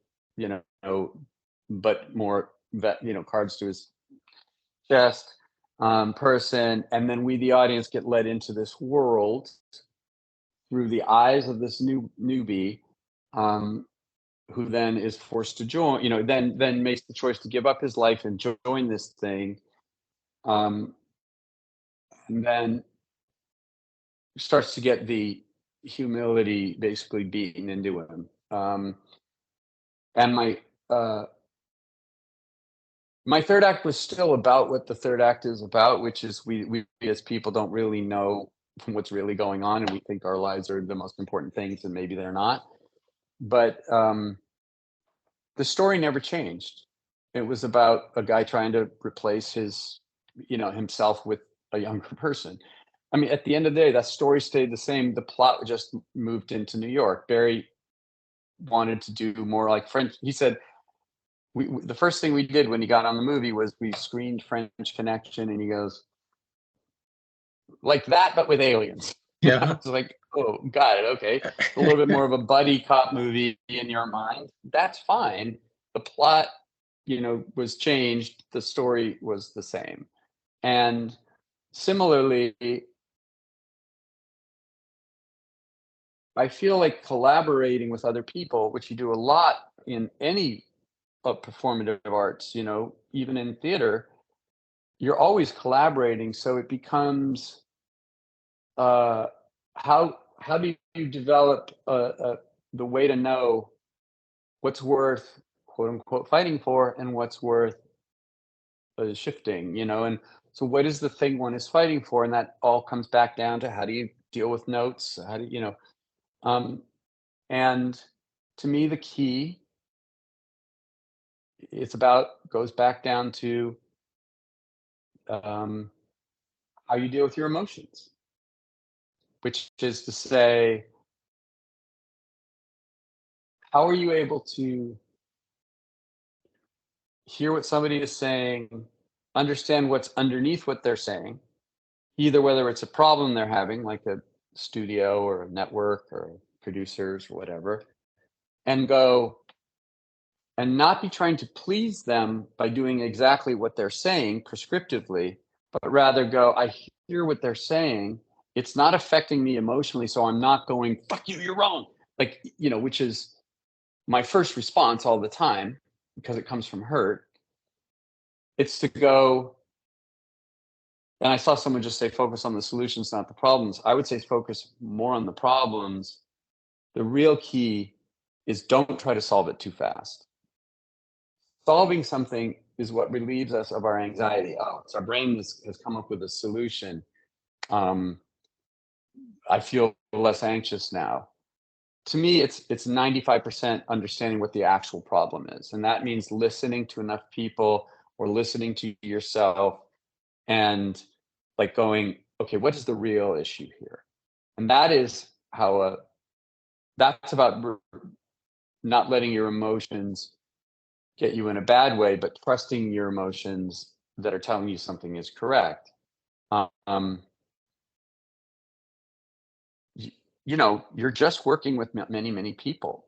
but more that, cards to his chest person. And then we, the audience, get led into this world through the eyes of this newbie, who then is forced to join, then makes the choice to give up his life and join this thing. And then starts to get the humility basically beaten into him. And my third act was still about what the third act is about, which is we as people don't really know what's really going on, and we think our lives are the most important things, and maybe they're not. But the story never changed. It was about a guy trying to replace his, himself with a younger person. I mean, at the end of the day, that story stayed the same. The plot just moved into New York. Barry wanted to do more like French. He said, the first thing we did when he got on the movie was we screened French Connection, and he goes, like that, but with aliens. Yeah. I was like, oh, got it. Okay. A little bit more of a buddy cop movie in your mind. That's fine. The plot, was changed. The story was the same. And similarly, I feel like collaborating with other people, which you do a lot in any of performative arts, even in theater, you're always collaborating. So it becomes, how do you develop the way to know what's worth, quote unquote, fighting for, and what's worth shifting, and so what is the thing one is fighting for? And that all comes back down to how do you deal with notes? How do and to me, the key, goes back down to how you deal with your emotions, which is to say, how are you able to hear what somebody is saying, understand what's underneath what they're saying, either whether it's a problem they're having, like a studio or a network or producers or whatever, and go and not be trying to please them by doing exactly what they're saying prescriptively, but rather go, I hear what they're saying. It's not affecting me emotionally, so I'm not going, fuck you, you're wrong. Like, which is my first response all the time because it comes from hurt. It's to go, and I saw someone just say, focus on the solutions, not the problems. I would say focus more on the problems. The real key is don't try to solve it too fast. Solving something is what relieves us of our anxiety. Oh, it's our brain has come up with a solution. I feel less anxious now. To me, it's 95% understanding what the actual problem is. And that means listening to enough people or listening to yourself and like going, okay, what is the real issue here? And that is how that's about not letting your emotions get you in a bad way, but trusting your emotions that are telling you something is correct. You're just working with many, many people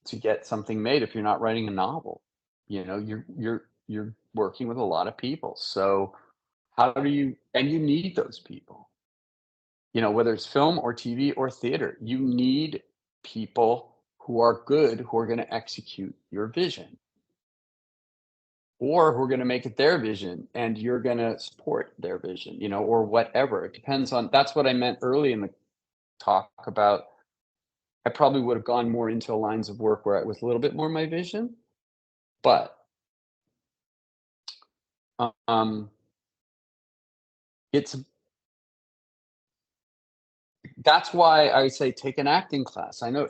to get something made. If you're not writing a novel, you're working with a lot of people. So and you need those people, whether it's film or TV or theater, you need people who are good, who are going to execute your vision, or who are going to make it their vision and you're going to support their vision, or whatever. It depends on, that's what I meant early in the talk about. I probably would have gone more into lines of work where it was a little bit more my vision, but that's why I say take an acting class. I know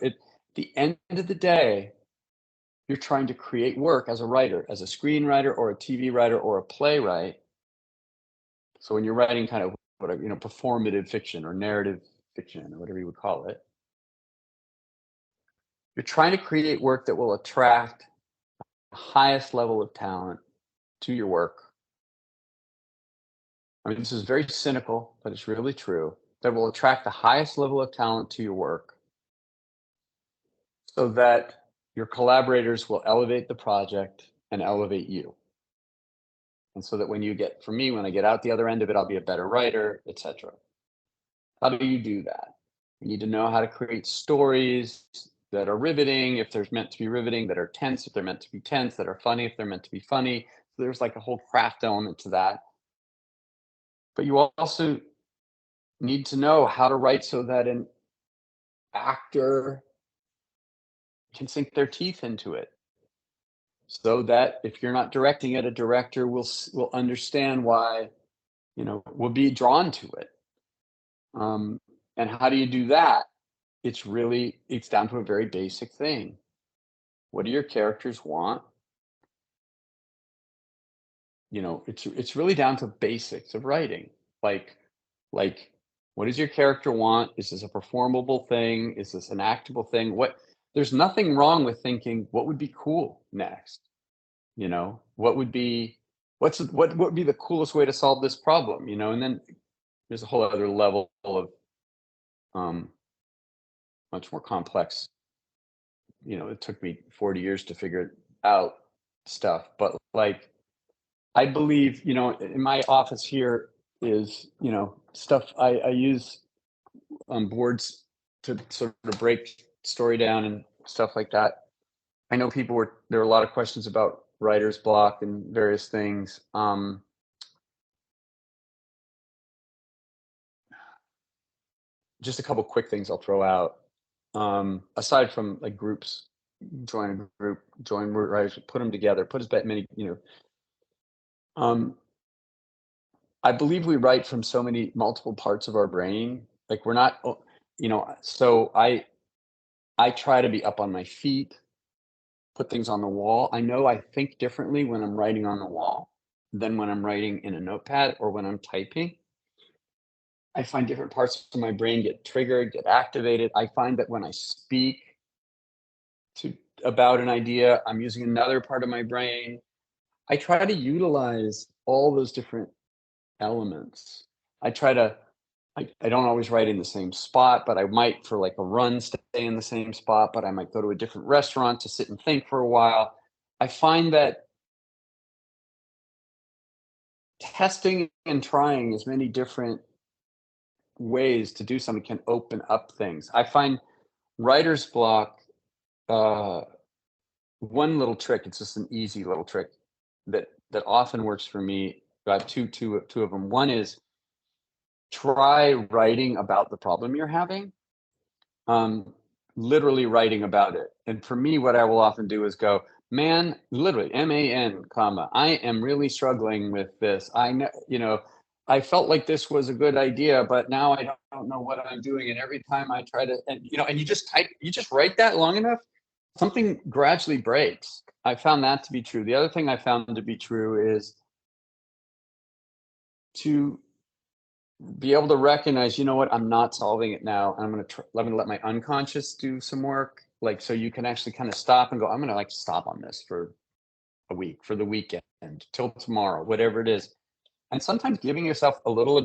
the end of the day, you're trying to create work as a writer, as a screenwriter or a TV writer or a playwright. So when you're writing kind of whatever, performative fiction or narrative fiction or whatever you would call it, you're trying to create work that will attract the highest level of talent to your work. I mean, this is very cynical, but it's really true. That will attract the highest level of talent to your work so that your collaborators will elevate the project and elevate you. And so that when I get out the other end of it, I'll be a better writer, etc. How do you do that? You need to know how to create stories that are riveting, if they're meant to be riveting, that are tense, if they're meant to be tense, that are funny, if they're meant to be funny. So there's like a whole craft element to that. But you also need to know how to write so that an actor can sink their teeth into it. So that if you're not directing it, a director will understand why, will be drawn to it. And how do you do that? It's down to a very basic thing. What do your characters want? It's really down to basics of writing. Like What does your character want? Is this a performable thing? Is this an actable thing? There's nothing wrong with thinking, what would be cool next? You know, what would be the coolest way to solve this problem? You know, and then there's a whole other level of much more complex. You know, it took me 40 years to figure out stuff, but like, I believe, you know, in my office here is, you know, stuff I use on boards to sort of break story down and stuff like that. I know there were a lot of questions about writer's block and various things. Just a couple quick things I'll throw out. Aside from like groups, join a group, join writers, put them together, put as many, you know. I believe we write from so many multiple parts of our brain. Like we're not, you know, so I try to be up on my feet, put things on the wall. I know I think differently when I'm writing on the wall than when I'm writing in a notepad or when I'm typing. I find different parts of my brain get triggered, get activated. I find that when I speak about an idea, I'm using another part of my brain. I try to utilize all those different elements. I don't always write in the same spot, but I might for like a run stay in the same spot, but I might go to a different restaurant to sit and think for a while. I find that testing and trying as many different ways to do something can open up things. I find writer's block, one little trick, it's just an easy little trick that often works for me. I have two of them. One is try writing about the problem you're having, literally writing about it. And for me, what I will often do is go, man, literally MAN, comma, I am really struggling with this. I know, you know, I felt like this was a good idea, but now I don't know what I'm doing. And every time I try to, and you know, and you just write that long enough, something gradually breaks. I found that to be true. The other thing I found to be true is to be able to recognize, you know what, I'm not solving it now. I'm going to let my unconscious do some work. Like, so you can actually kind of stop and go, I'm going to like stop on this for a week, for the weekend, till tomorrow, whatever it is. And sometimes giving yourself a little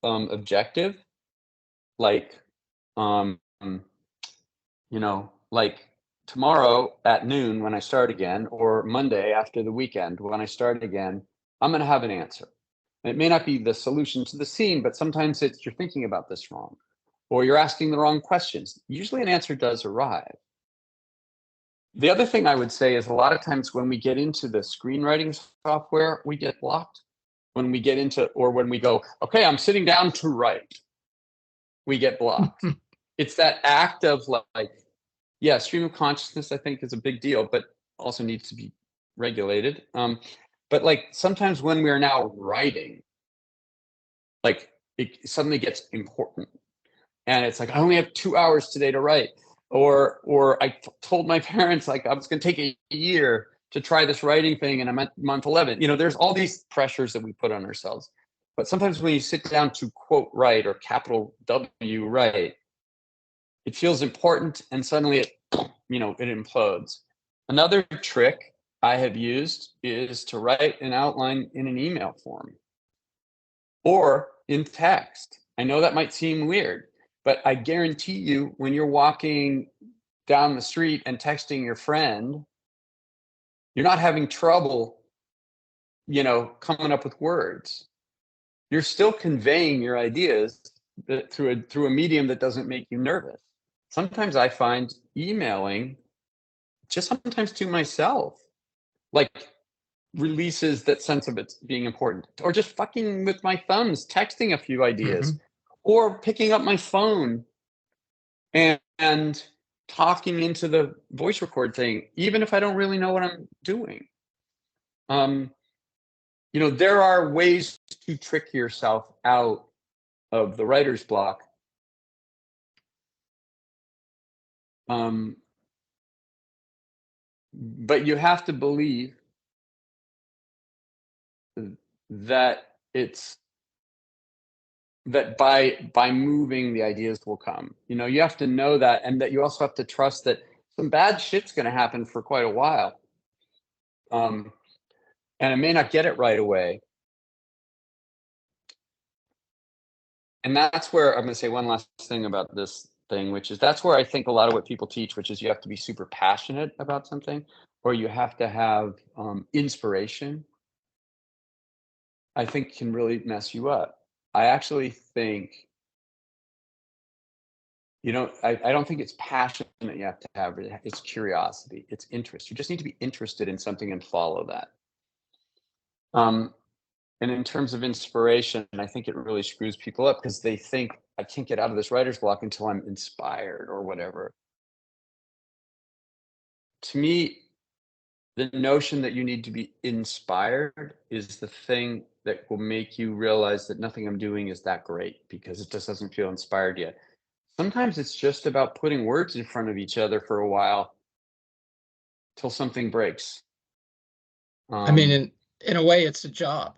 objective, like, you know, like tomorrow at noon when I start again, or Monday after the weekend when I start again, I'm going to have an answer. It may not be the solution to the scene, but sometimes it's you're thinking about this wrong, or you're asking the wrong questions. Usually an answer does arrive. The other thing I would say is a lot of times when we get into the screenwriting software, we get blocked. When we get into, or when we go, okay, I'm sitting down to write, we get blocked. It's that act of like, yeah, stream of consciousness, I think, is a big deal, but also needs to be regulated. But like sometimes when we're now writing, like it suddenly gets important. And it's like, I only have 2 hours today to write. Or I told my parents like I was going to take a year to try this writing thing and I'm at month 11. You know, there's all these pressures that we put on ourselves. But sometimes when you sit down to quote write or capital W write, it feels important and suddenly it implodes. Another trick I have used is to write an outline in an email form or in text. I know that might seem weird, but I guarantee you when you're walking down the street and texting your friend, you're not having trouble, coming up with words. You're still conveying your ideas through a medium that doesn't make you nervous. Sometimes I find emailing, just sometimes to myself, like releases that sense of it being important, or just fucking with my thumbs, texting a few ideas, or picking up my phone and talking into the voice record thing, even if I don't really know what I'm doing. There are ways to trick yourself out of the writer's block. But you have to believe that it's that by moving, the ideas will come. You know, you have to know that, and that you also have to trust that some bad shit's going to happen for quite a while. And I may not get it right away. And that's where I'm going to say one last thing about this thing, which is that's where I think a lot of what people teach, which is you have to be super passionate about something, or you have to have inspiration, I think can really mess you up. I actually think, I don't think it's passion that you have to have. It's curiosity, it's interest. You just need to be interested in something and follow that. And in terms of inspiration, I think it really screws people up because they think I can't get out of this writer's block until I'm inspired or whatever. To me, the notion that you need to be inspired is the thing that will make you realize that nothing I'm doing is that great because it just doesn't feel inspired yet. Sometimes it's just about putting words in front of each other for a while till something breaks. I mean, in a way, it's a job.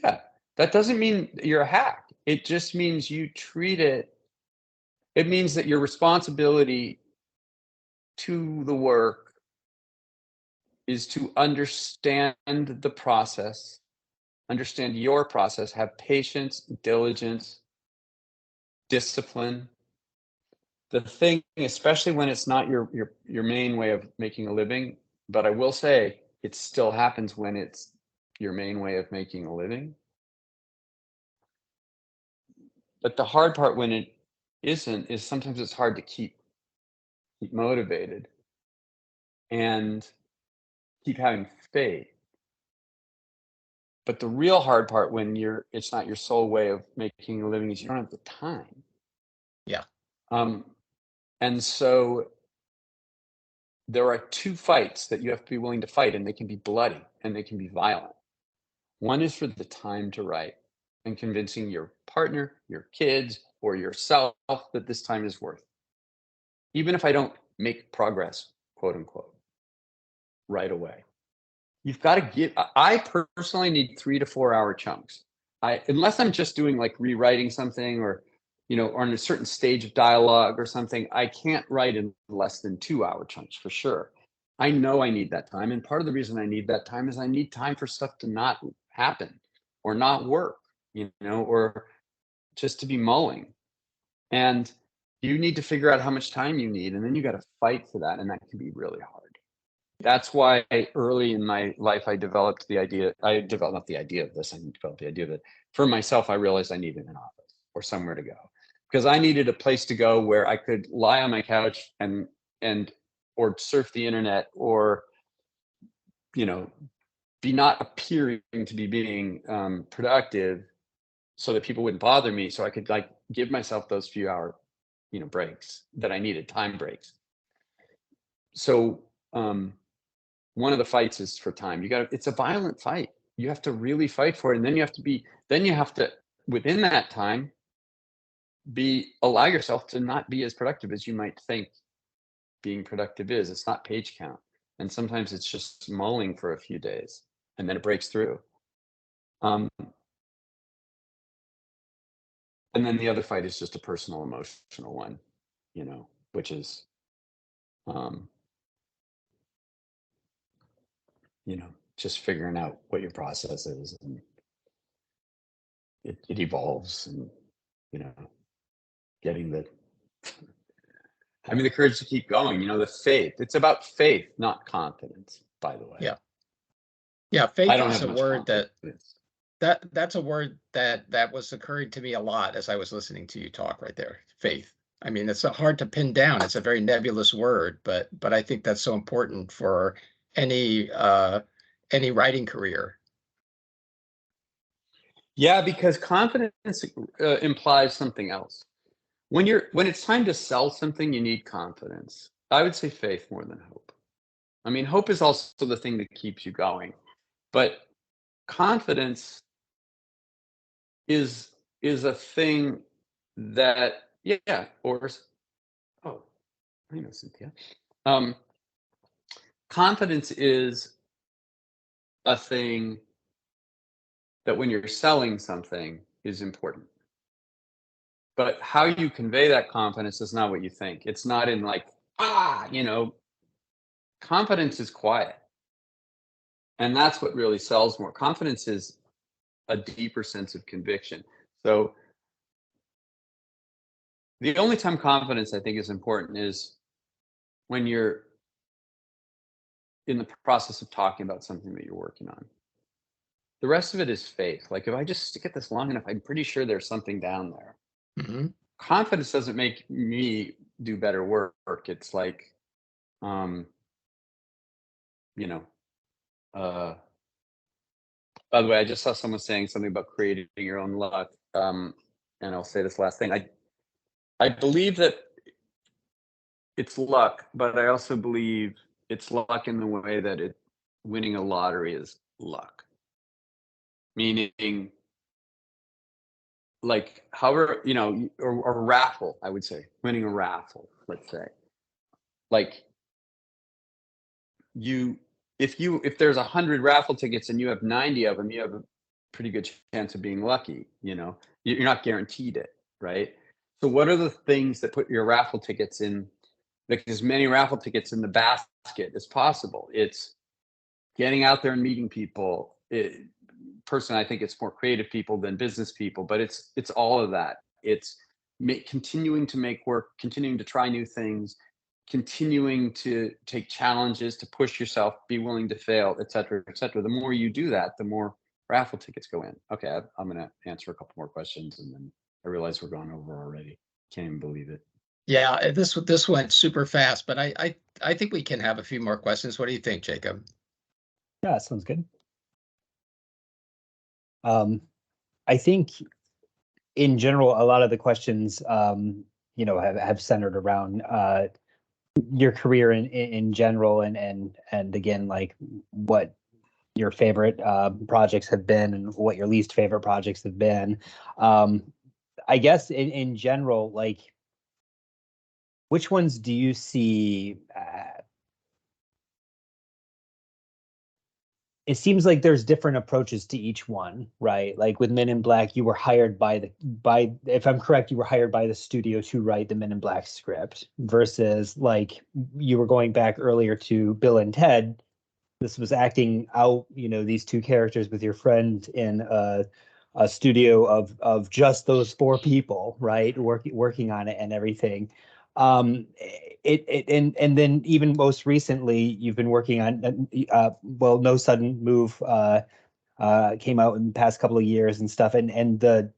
Yeah, that doesn't mean you're a hack. It just means you treat it. It means that your responsibility to the work is to understand the process, understand your process, have patience, diligence, discipline. The thing, especially when it's not your main way of making a living, but I will say it still happens when it's your main way of making a living. But the hard part when it isn't is sometimes it's hard to keep motivated and keep having faith. But the real hard part when it's not your sole way of making a living is you don't have the time. Yeah. And so there are two fights that you have to be willing to fight, and they can be bloody and they can be violent. One is for the time to write and convincing your partner, your kids, or yourself that this time is worth it. Even if I don't make progress, quote unquote, right away. You've got to give, I personally need 3 to 4 hour chunks. Unless I'm just doing like rewriting something or in a certain stage of dialogue or something, I can't write in less than 2 hour chunks for sure. I know I need that time. And part of the reason I need that time is I need time for stuff to not happen or not work, or just to be mulling. And you need to figure out how much time you need. And then you got to fight for that. And that can be really hard. That's why early in my life, I developed not the idea of this, I developed the idea of it. For myself, I realized I needed an office or somewhere to go because I needed a place to go where I could lie on my couch and or surf the internet or, be not appearing to be being productive so that people wouldn't bother me. So I could like give myself those few hour, breaks that I needed, time breaks. So, one of the fights is for time. It's a violent fight. You have to really fight for it. And then you have to, within that time, allow yourself to not be as productive as you might think being productive is. It's not page count. And sometimes it's just mulling for a few days and then it breaks through. And then the other fight is just a personal, emotional one, which is, just figuring out what your process is, and it evolves, and getting the courage to keep going, the faith. It's about faith, not confidence, by the way. Yeah, I faith don't is have a much word confidence. that's a word that was occurring to me a lot as I was listening to you talk right there. Faith. I mean, it's hard to pin down. It's a very nebulous word, but I think that's so important for any writing career. Yeah, because confidence implies something else. When it's time to sell something, you need confidence. I would say faith more than hope. I mean, hope is also the thing that keeps you going, but confidence is a thing that I know, Cynthia. Confidence is a thing that when you're selling something, is important. But how you convey that confidence is not what you think. It's not in like, confidence is quiet. And that's what really sells more. Confidence is a deeper sense of conviction. So the only time confidence I think is important is when you're in the process of talking about something that you're working on. The rest of it is faith. Like if I just stick at this long enough, I'm pretty sure there's something down there. Mm-hmm. Confidence doesn't make me do better work. It's like, by the way, I just saw someone saying something about creating your own luck. And I'll say this last thing. I believe that it's luck, but I also believe it's luck in the way that winning a lottery is luck. Meaning, like, however, or raffle, I would say, winning a raffle, let's say. Like, if there's 100 raffle tickets and you have 90 of them, you have a pretty good chance of being lucky. You're not guaranteed it, right? So what are the things that put your raffle tickets in, like as many raffle tickets in the basket as possible? It's getting out there and meeting people. Personally, I think it's more creative people than business people, but it's all of that. It's continuing to make work, continuing to try new things, continuing to take challenges, to push yourself, be willing to fail, et cetera, et cetera. The more you do that, the more raffle tickets go in. Okay, I'm going to answer a couple more questions, and then I realize we're going over already. Can't even believe it. Yeah, this went super fast, but I think we can have a few more questions. What do you think, Jacob? Yeah, sounds good. I think in general, a lot of the questions, have centered around your career in general, and again, like what your favorite projects have been and what your least favorite projects have been. I guess in general, like, which ones do you see? It seems like there's different approaches to each one, right? Like with Men in Black, you were hired if I'm correct, you were hired by the studio to write the Men in Black script, versus like you were going back earlier to Bill and Ted. This was acting out, these two characters with your friend in a studio of just those four people, right? Working on it and everything. And then even most recently, you've been working on No Sudden Move came out in the past couple of years and stuff, and the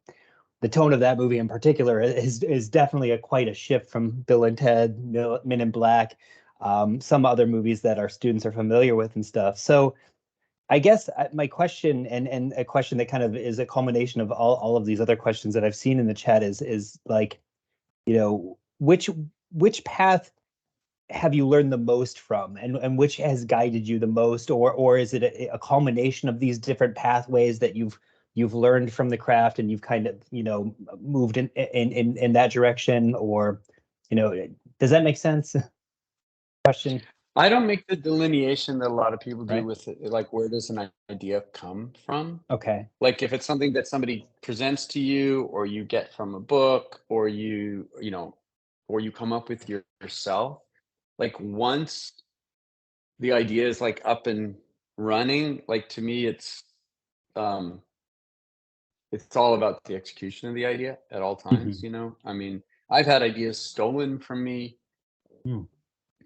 tone of that movie in particular is definitely quite a shift from Bill and Ted, Men in Black, some other movies that our students are familiar with and stuff. So I guess my question, and a question that kind of is a culmination of all of these other questions that I've seen in the chat, is like, which path have you learned the most from, and which has guided you the most, or is it a culmination of these different pathways that you've learned from the craft and you've kind of moved in that direction, or does that make sense? Question. I don't make the delineation that a lot of people do Right. with it. Like, where does an idea come from? Okay. Like if it's something that somebody presents to you, or you get from a book, or or you come up with yourself, like once the idea is like up and running, like to me, it's all about the execution of the idea at all times. I mean, I've had ideas stolen from me,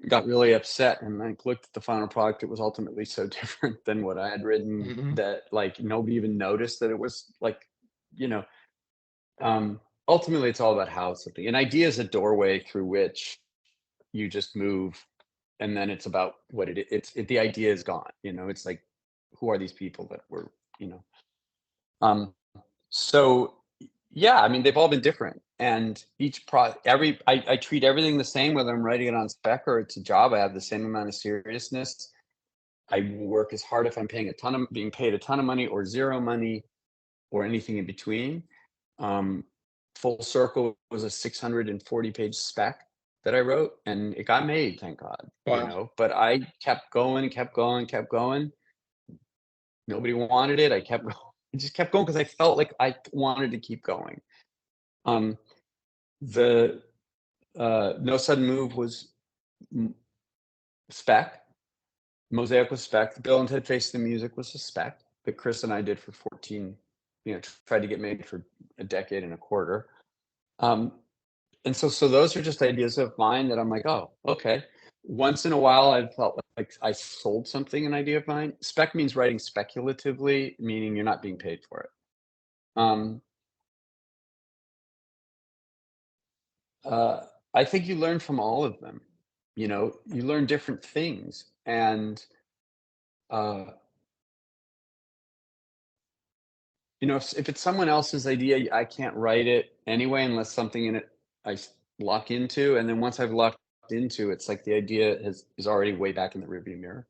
got really upset, and like looked at the final product. It was ultimately so different than what I had written that like nobody even noticed that it was like, ultimately it's all about how something, an idea is a doorway through which you just move, and then it's about what the idea is gone. It's like, who are these people that were, so yeah, I mean, they've all been different, and I treat everything the same, whether I'm writing it on spec or it's a job. I have the same amount of seriousness. I work as hard if I'm being paid a ton of money or zero money or anything in between. Full Circle was a 640-page spec that I wrote, and it got made, thank God. Wow. But I kept going. Nobody wanted it. I kept going. just kept going because I felt like I wanted to keep going. The No Sudden Move was spec. Mosaic was spec. Bill and Ted Face the Music was a spec that Chris and I did for 14, tried to get made for a decade and a quarter. And so those are just ideas of mine that I'm like, oh, okay. Once in a while, I felt like I sold something, an idea of mine. Spec means writing speculatively, meaning you're not being paid for it. I think you learn from all of them. You learn different things. And, if it's someone else's idea, I can't write it anyway, unless something in it I lock into. And then once I've locked into, it's like the idea is already way back in the rearview mirror.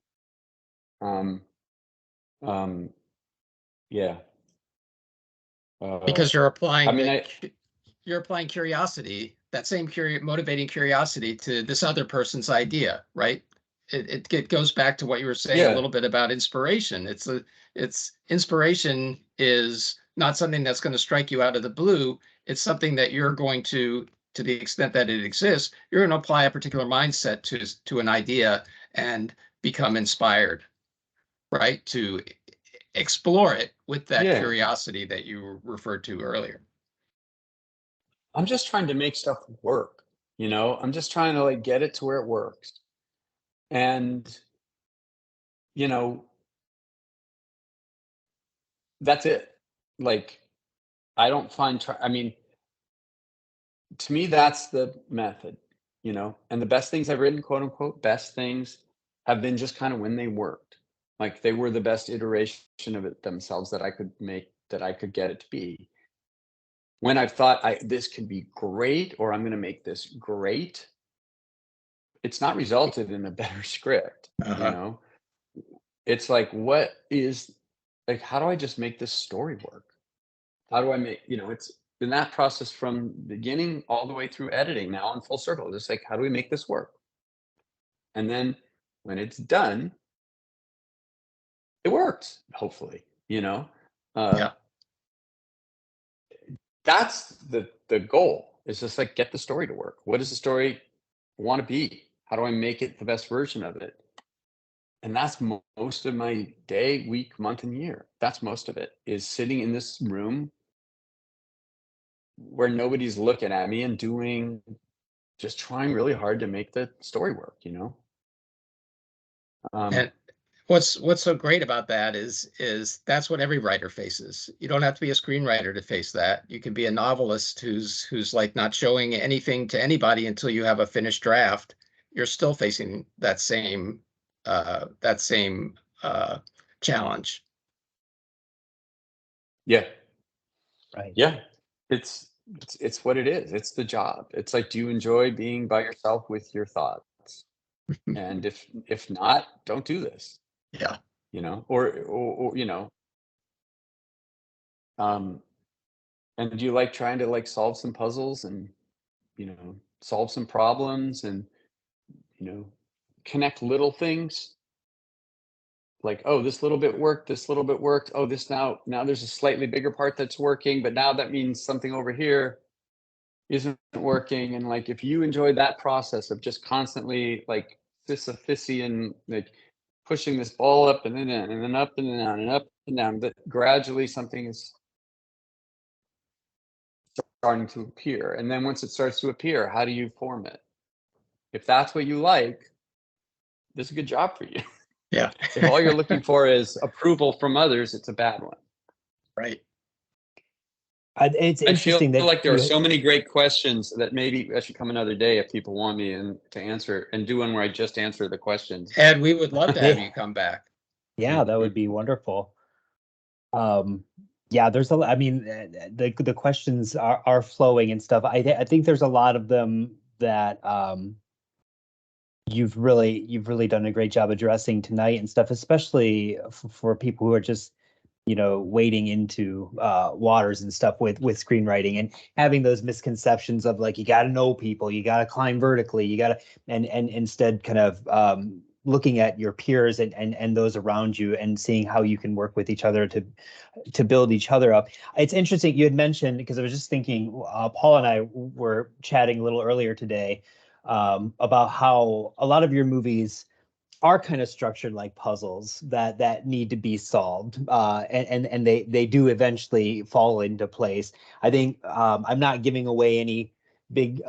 Yeah. Because you're applying, I mean, you're applying curiosity, that same motivating curiosity to this other person's idea, right? It goes back to what you were saying a little bit about inspiration. It's inspiration is not something that's going to strike you out of the blue. It's something that you're going to the extent that it exists, you're going to apply a particular mindset to an idea and become inspired, right? To explore it with that curiosity that you referred to earlier. I'm just trying to make stuff work, I'm just trying to get it to where it works. And, that's it. I don't find, to me, that's the method, and the best things I've written, quote unquote, best things have been just kind of when they worked. They were the best iteration of it themselves that I could make, that I could get it to be. When I've thought this could be great, or I'm going to make this great, it's not resulted in a better script. It's what is, how do I just make this story work? How do I make, it's in that process from beginning all the way through editing, now in full circle. Just how do we make this work? And then when it's done, it works, hopefully, That's the goal, is just get the story to work. What does the story want to be? How do I make it the best version of it? And that's most of my day, week, month, and year. That's most of it, is sitting in this room where nobody's looking at me and just trying really hard to make the story work, And what's so great about that is that's what every writer faces. You don't have to be a screenwriter to face that. You can be a novelist who's not showing anything to anybody until you have a finished draft. You're still facing that same challenge. Yeah. Right. Yeah. It's what it is. It's the job. It's do you enjoy being by yourself with your thoughts? And if not, don't do this. Yeah. Or and do you like trying to solve some puzzles and, solve some problems and, connect little things? Oh, this little bit worked, this little bit worked. Oh, this now there's a slightly bigger part that's working, but now that means something over here isn't working. And if you enjoy that process of just constantly Sisyphusian, pushing this ball up and then up and down and up and down, that gradually something is starting to appear. And then once it starts to appear, how do you form it? If that's what you like, this is a good job for you. Yeah. If all you're looking for is approval from others, it's a bad one. Right. It's interesting I feel there are so many great questions that maybe I should come another day if people want me to answer, and do one where I just answer the questions. Ed, we would love to have you come back. Yeah, that would be wonderful. Yeah, there's the questions are flowing and stuff. I think there's a lot of them that you've really done a great job addressing tonight and stuff, especially for people who are just wading into waters and stuff with screenwriting and having those misconceptions of you got to know people, you got to climb vertically, you got to and instead kind of looking at your peers and those around you and seeing how you can work with each other to build each other up. It's interesting you had mentioned, because I was just thinking, Paul and I were chatting a little earlier today about how a lot of your movies are kind of structured like puzzles that need to be solved, and they do eventually fall into place. I think I'm not giving away any big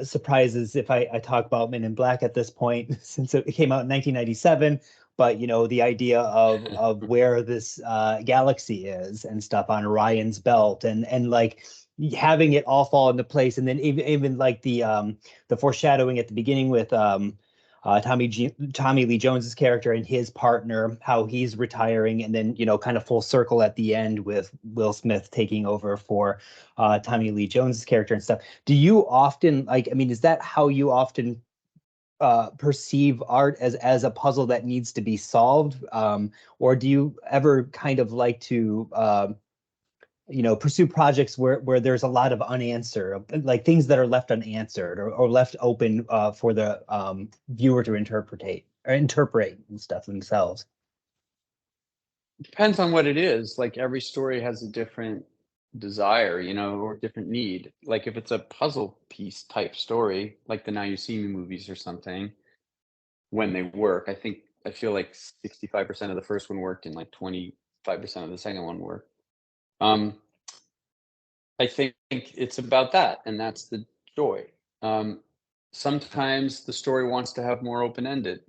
surprises if I talk about Men in Black at this point, since it came out in 1997. But the idea of where this galaxy is and stuff on Orion's belt, and like having it all fall into place, and then even like the foreshadowing at the beginning with Tommy Lee Jones's character and his partner, how he's retiring, and then kind of full circle at the end with Will Smith taking over for Tommy Lee Jones's character and stuff. Do you often is that how you often perceive art, as a puzzle that needs to be solved, or do you ever kind of like to pursue projects where there's a lot of unanswered, like things that are left unanswered or left open for the viewer to interpret and stuff themselves? Depends on what it is. Like every story has a different desire, or different need. Like if it's a puzzle piece type story, like the Now You See Me movies or something, when they work, I feel like 65% of the first one worked and like 25% of the second one worked. I think it's about that, and that's the joy. Sometimes the story wants to have more open-ended,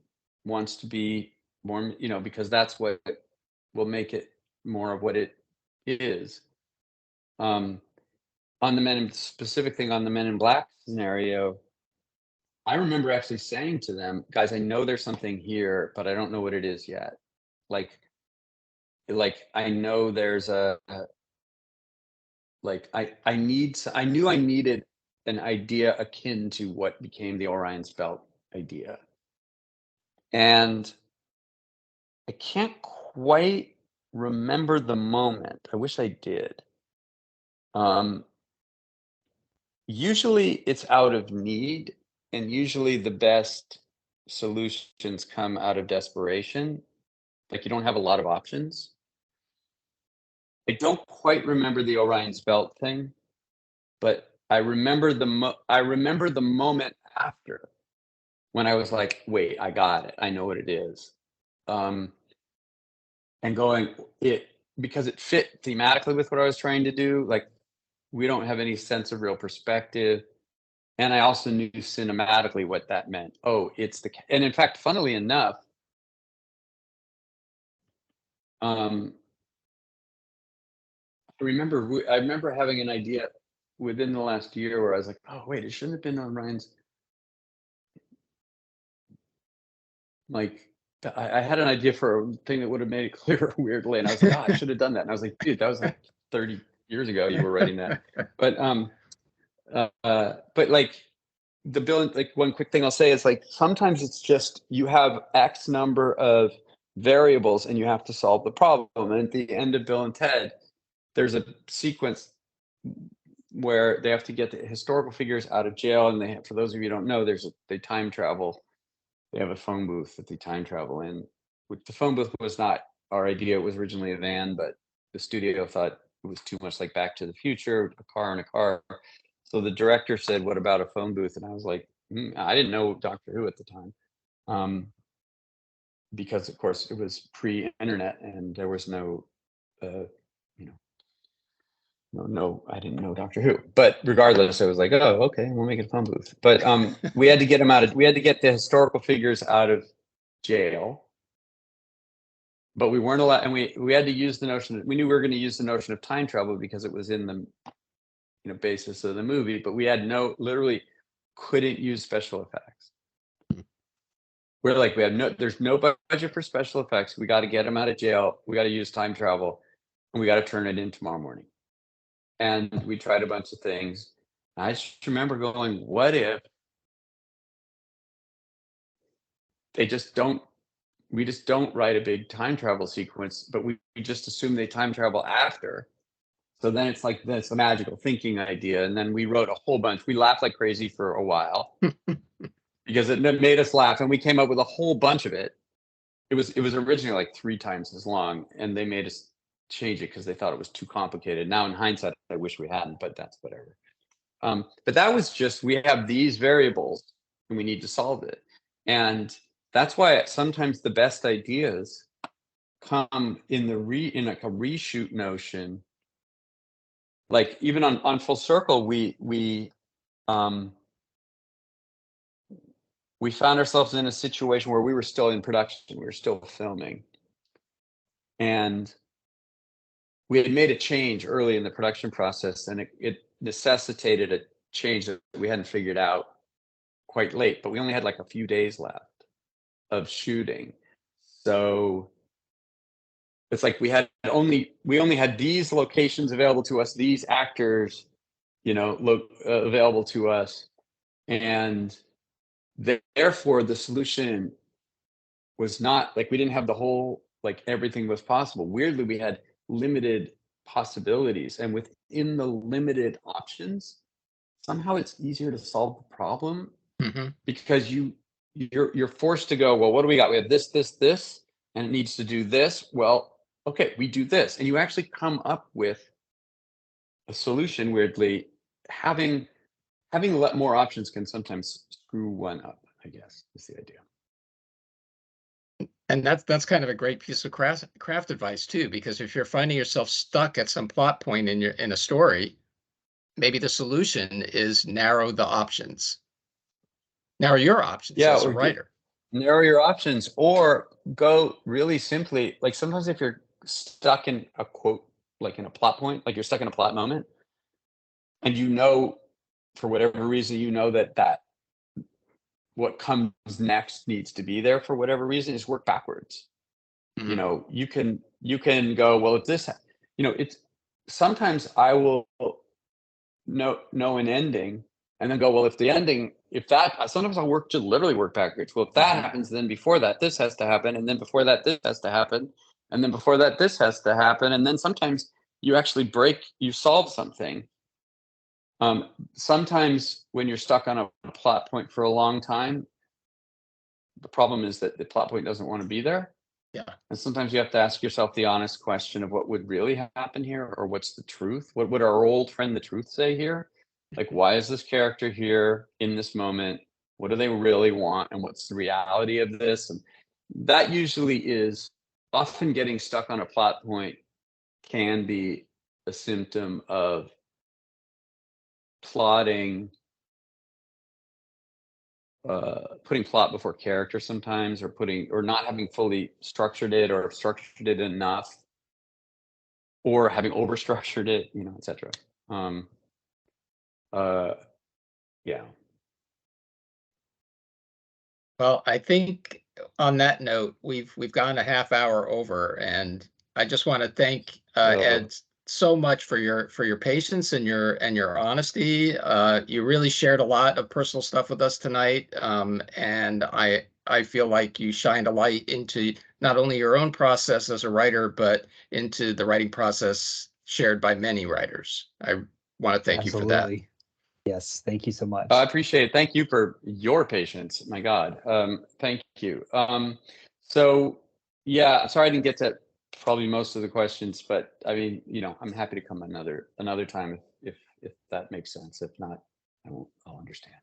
wants to be more, because that's what will make it more of what it is. On the specific thing on the Men in Black scenario, I remember actually saying to them, guys, I know there's something here, but I don't know what it is yet. Like I know there's I knew I needed an idea akin to what became the Orion's Belt idea. And I can't quite remember the moment. I wish I did. Usually it's out of need, and usually the best solutions come out of desperation. Like you don't have a lot of options. I don't quite remember the Orion's Belt thing, but I remember the moment after, when I was like, wait, I got it. I know what it is. And going because it fit thematically with what I was trying to do. Like we don't have any sense of real perspective. And I also knew cinematically what that meant. Oh, and in fact, funnily enough, I remember having an idea within the last year where I was like, oh wait, it shouldn't have been on Ryan's. Like I had an idea for a thing that would have made it clearer weirdly, and I was like, oh, I should have done that. And I was like, dude, that was like 30 years ago you were writing that. But like the bill, like one quick thing I'll say is like sometimes it's just you have X number of variables and you have to solve the problem. And at the end of Bill and Ted, there's a sequence where they have to get the historical figures out of jail, and for those of you who don't know, they time travel. They have a phone booth that they time travel in. Which the phone booth was not our idea. It was originally a van, but the studio thought it was too much like Back to the Future, a car and a car. So the director said, "What about a phone booth?" And I was like, I didn't know Doctor Who at the time, because of course it was pre-internet and there was no, no, I didn't know Doctor Who. But regardless, I was like, oh, okay, we'll make it a phone booth. But we had to get we had to get the historical figures out of jail. But we weren't allowed, and we had to use the notion, we knew we were going to use the notion of time travel because it was in the basis of the movie, but we had literally couldn't use special effects. We're like, there's no budget for special effects. We got to get them out of jail. We got to use time travel, and we got to turn it in tomorrow morning. And we tried a bunch of things. I just remember going, what if we just don't write a big time travel sequence, but we just assume they time travel after. So then it's like that's the magical thinking idea. And then we wrote a whole bunch. We laughed like crazy for a while because it made us laugh, and we came up with a whole bunch of it. It was originally like 3 times as long, and they made us change it because they thought it was too complicated. Now in hindsight, I wish we hadn't, but that's whatever. But that was just, we have these variables and we need to solve it. And that's why sometimes the best ideas come in like a reshoot notion. Like even on Full Circle, we found ourselves in a situation where we were still in production, we were still filming, and we had made a change early in the production process, and it necessitated a change that we hadn't figured out quite late, but we only had like a few days left of shooting. So it's like we only had these locations available to us, these actors, available to us. And therefore the solution was not like, we didn't have the whole, like everything was possible. Weirdly, we had limited possibilities, and within the limited options, somehow it's easier to solve the problem, because you're forced to go, well, what do we got? We have this, and it needs to do this. Well, okay, we do this, and you actually come up with a solution. Weirdly, having more options can sometimes screw one up, I guess, is the idea. And that's kind of a great piece of craft advice too, because if you're finding yourself stuck at some plot point in a story, maybe the solution is narrow your options as a writer. Narrow your options, or go really simply. Like sometimes if you're stuck in a quote, like in a plot point, like you're stuck in a plot moment, and for whatever reason, that what comes next needs to be there for whatever reason, is work backwards. You can go, well, if this, it's sometimes I will know an ending and then go, well, sometimes I'll literally work backwards. Well, if that happens, then before that, this has to happen. And then before that, this has to happen. And then before that, this has to happen. And then sometimes you actually you solve something. Sometimes when you're stuck on a plot point for a long time, the problem is that the plot point doesn't want to be there. Yeah. And sometimes you have to ask yourself the honest question of what would really happen here, or what's the truth? What would our old friend, the truth, say here? Like, why is this character here in this moment? What do they really want? And what's the reality of this? And that usually is often getting stuck on a plot point can be a symptom of putting plot before character sometimes, or not having fully structured it, or structured it enough, or having overstructured it, etc. Yeah. Well, I think on that note, we've gone a half hour over, and I just want to thank Ed so much for your patience and your honesty. You really shared a lot of personal stuff with us tonight, and I feel like you shined a light into not only your own process as a writer, but into the writing process shared by many writers. I want to thank you for that. Yes, thank you so much. I appreciate it. Thank you for your patience. My God, thank you. So yeah, sorry I didn't get to probably most of the questions, but I mean, I'm happy to come another time if that makes sense. If not, I'll understand.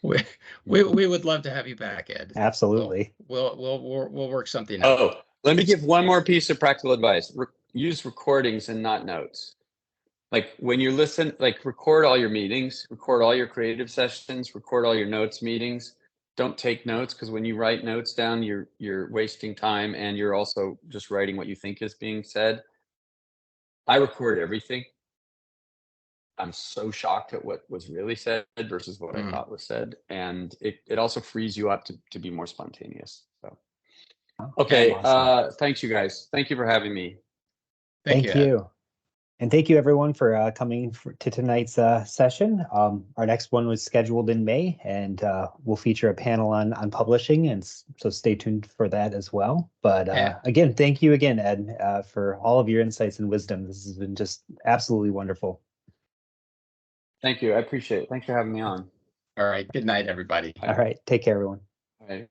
We would love to have you back, Ed. Absolutely. We'll work something out. Oh, let me give one more piece of practical advice. Use recordings and not notes. Like when you listen, like record all your meetings, record all your creative sessions, record all your notes meetings. Don't take notes, because when you write notes down, you're wasting time, and you're also just writing what you think is being said. I record everything. I'm so shocked at what was really said versus what I thought was said. And it also frees you up to be more spontaneous. So, okay. Awesome. Thanks, you guys. Thank you for having me. Thank you. And thank you, everyone, for coming to tonight's session. Our next one was scheduled in May, and we'll feature a panel on publishing, and so stay tuned for that as well. But again, thank you again, Ed, for all of your insights and wisdom. This has been just absolutely wonderful. Thank you. I appreciate it. Thanks for having me on. All right. Good night, everybody. All right. Take care, everyone. All right.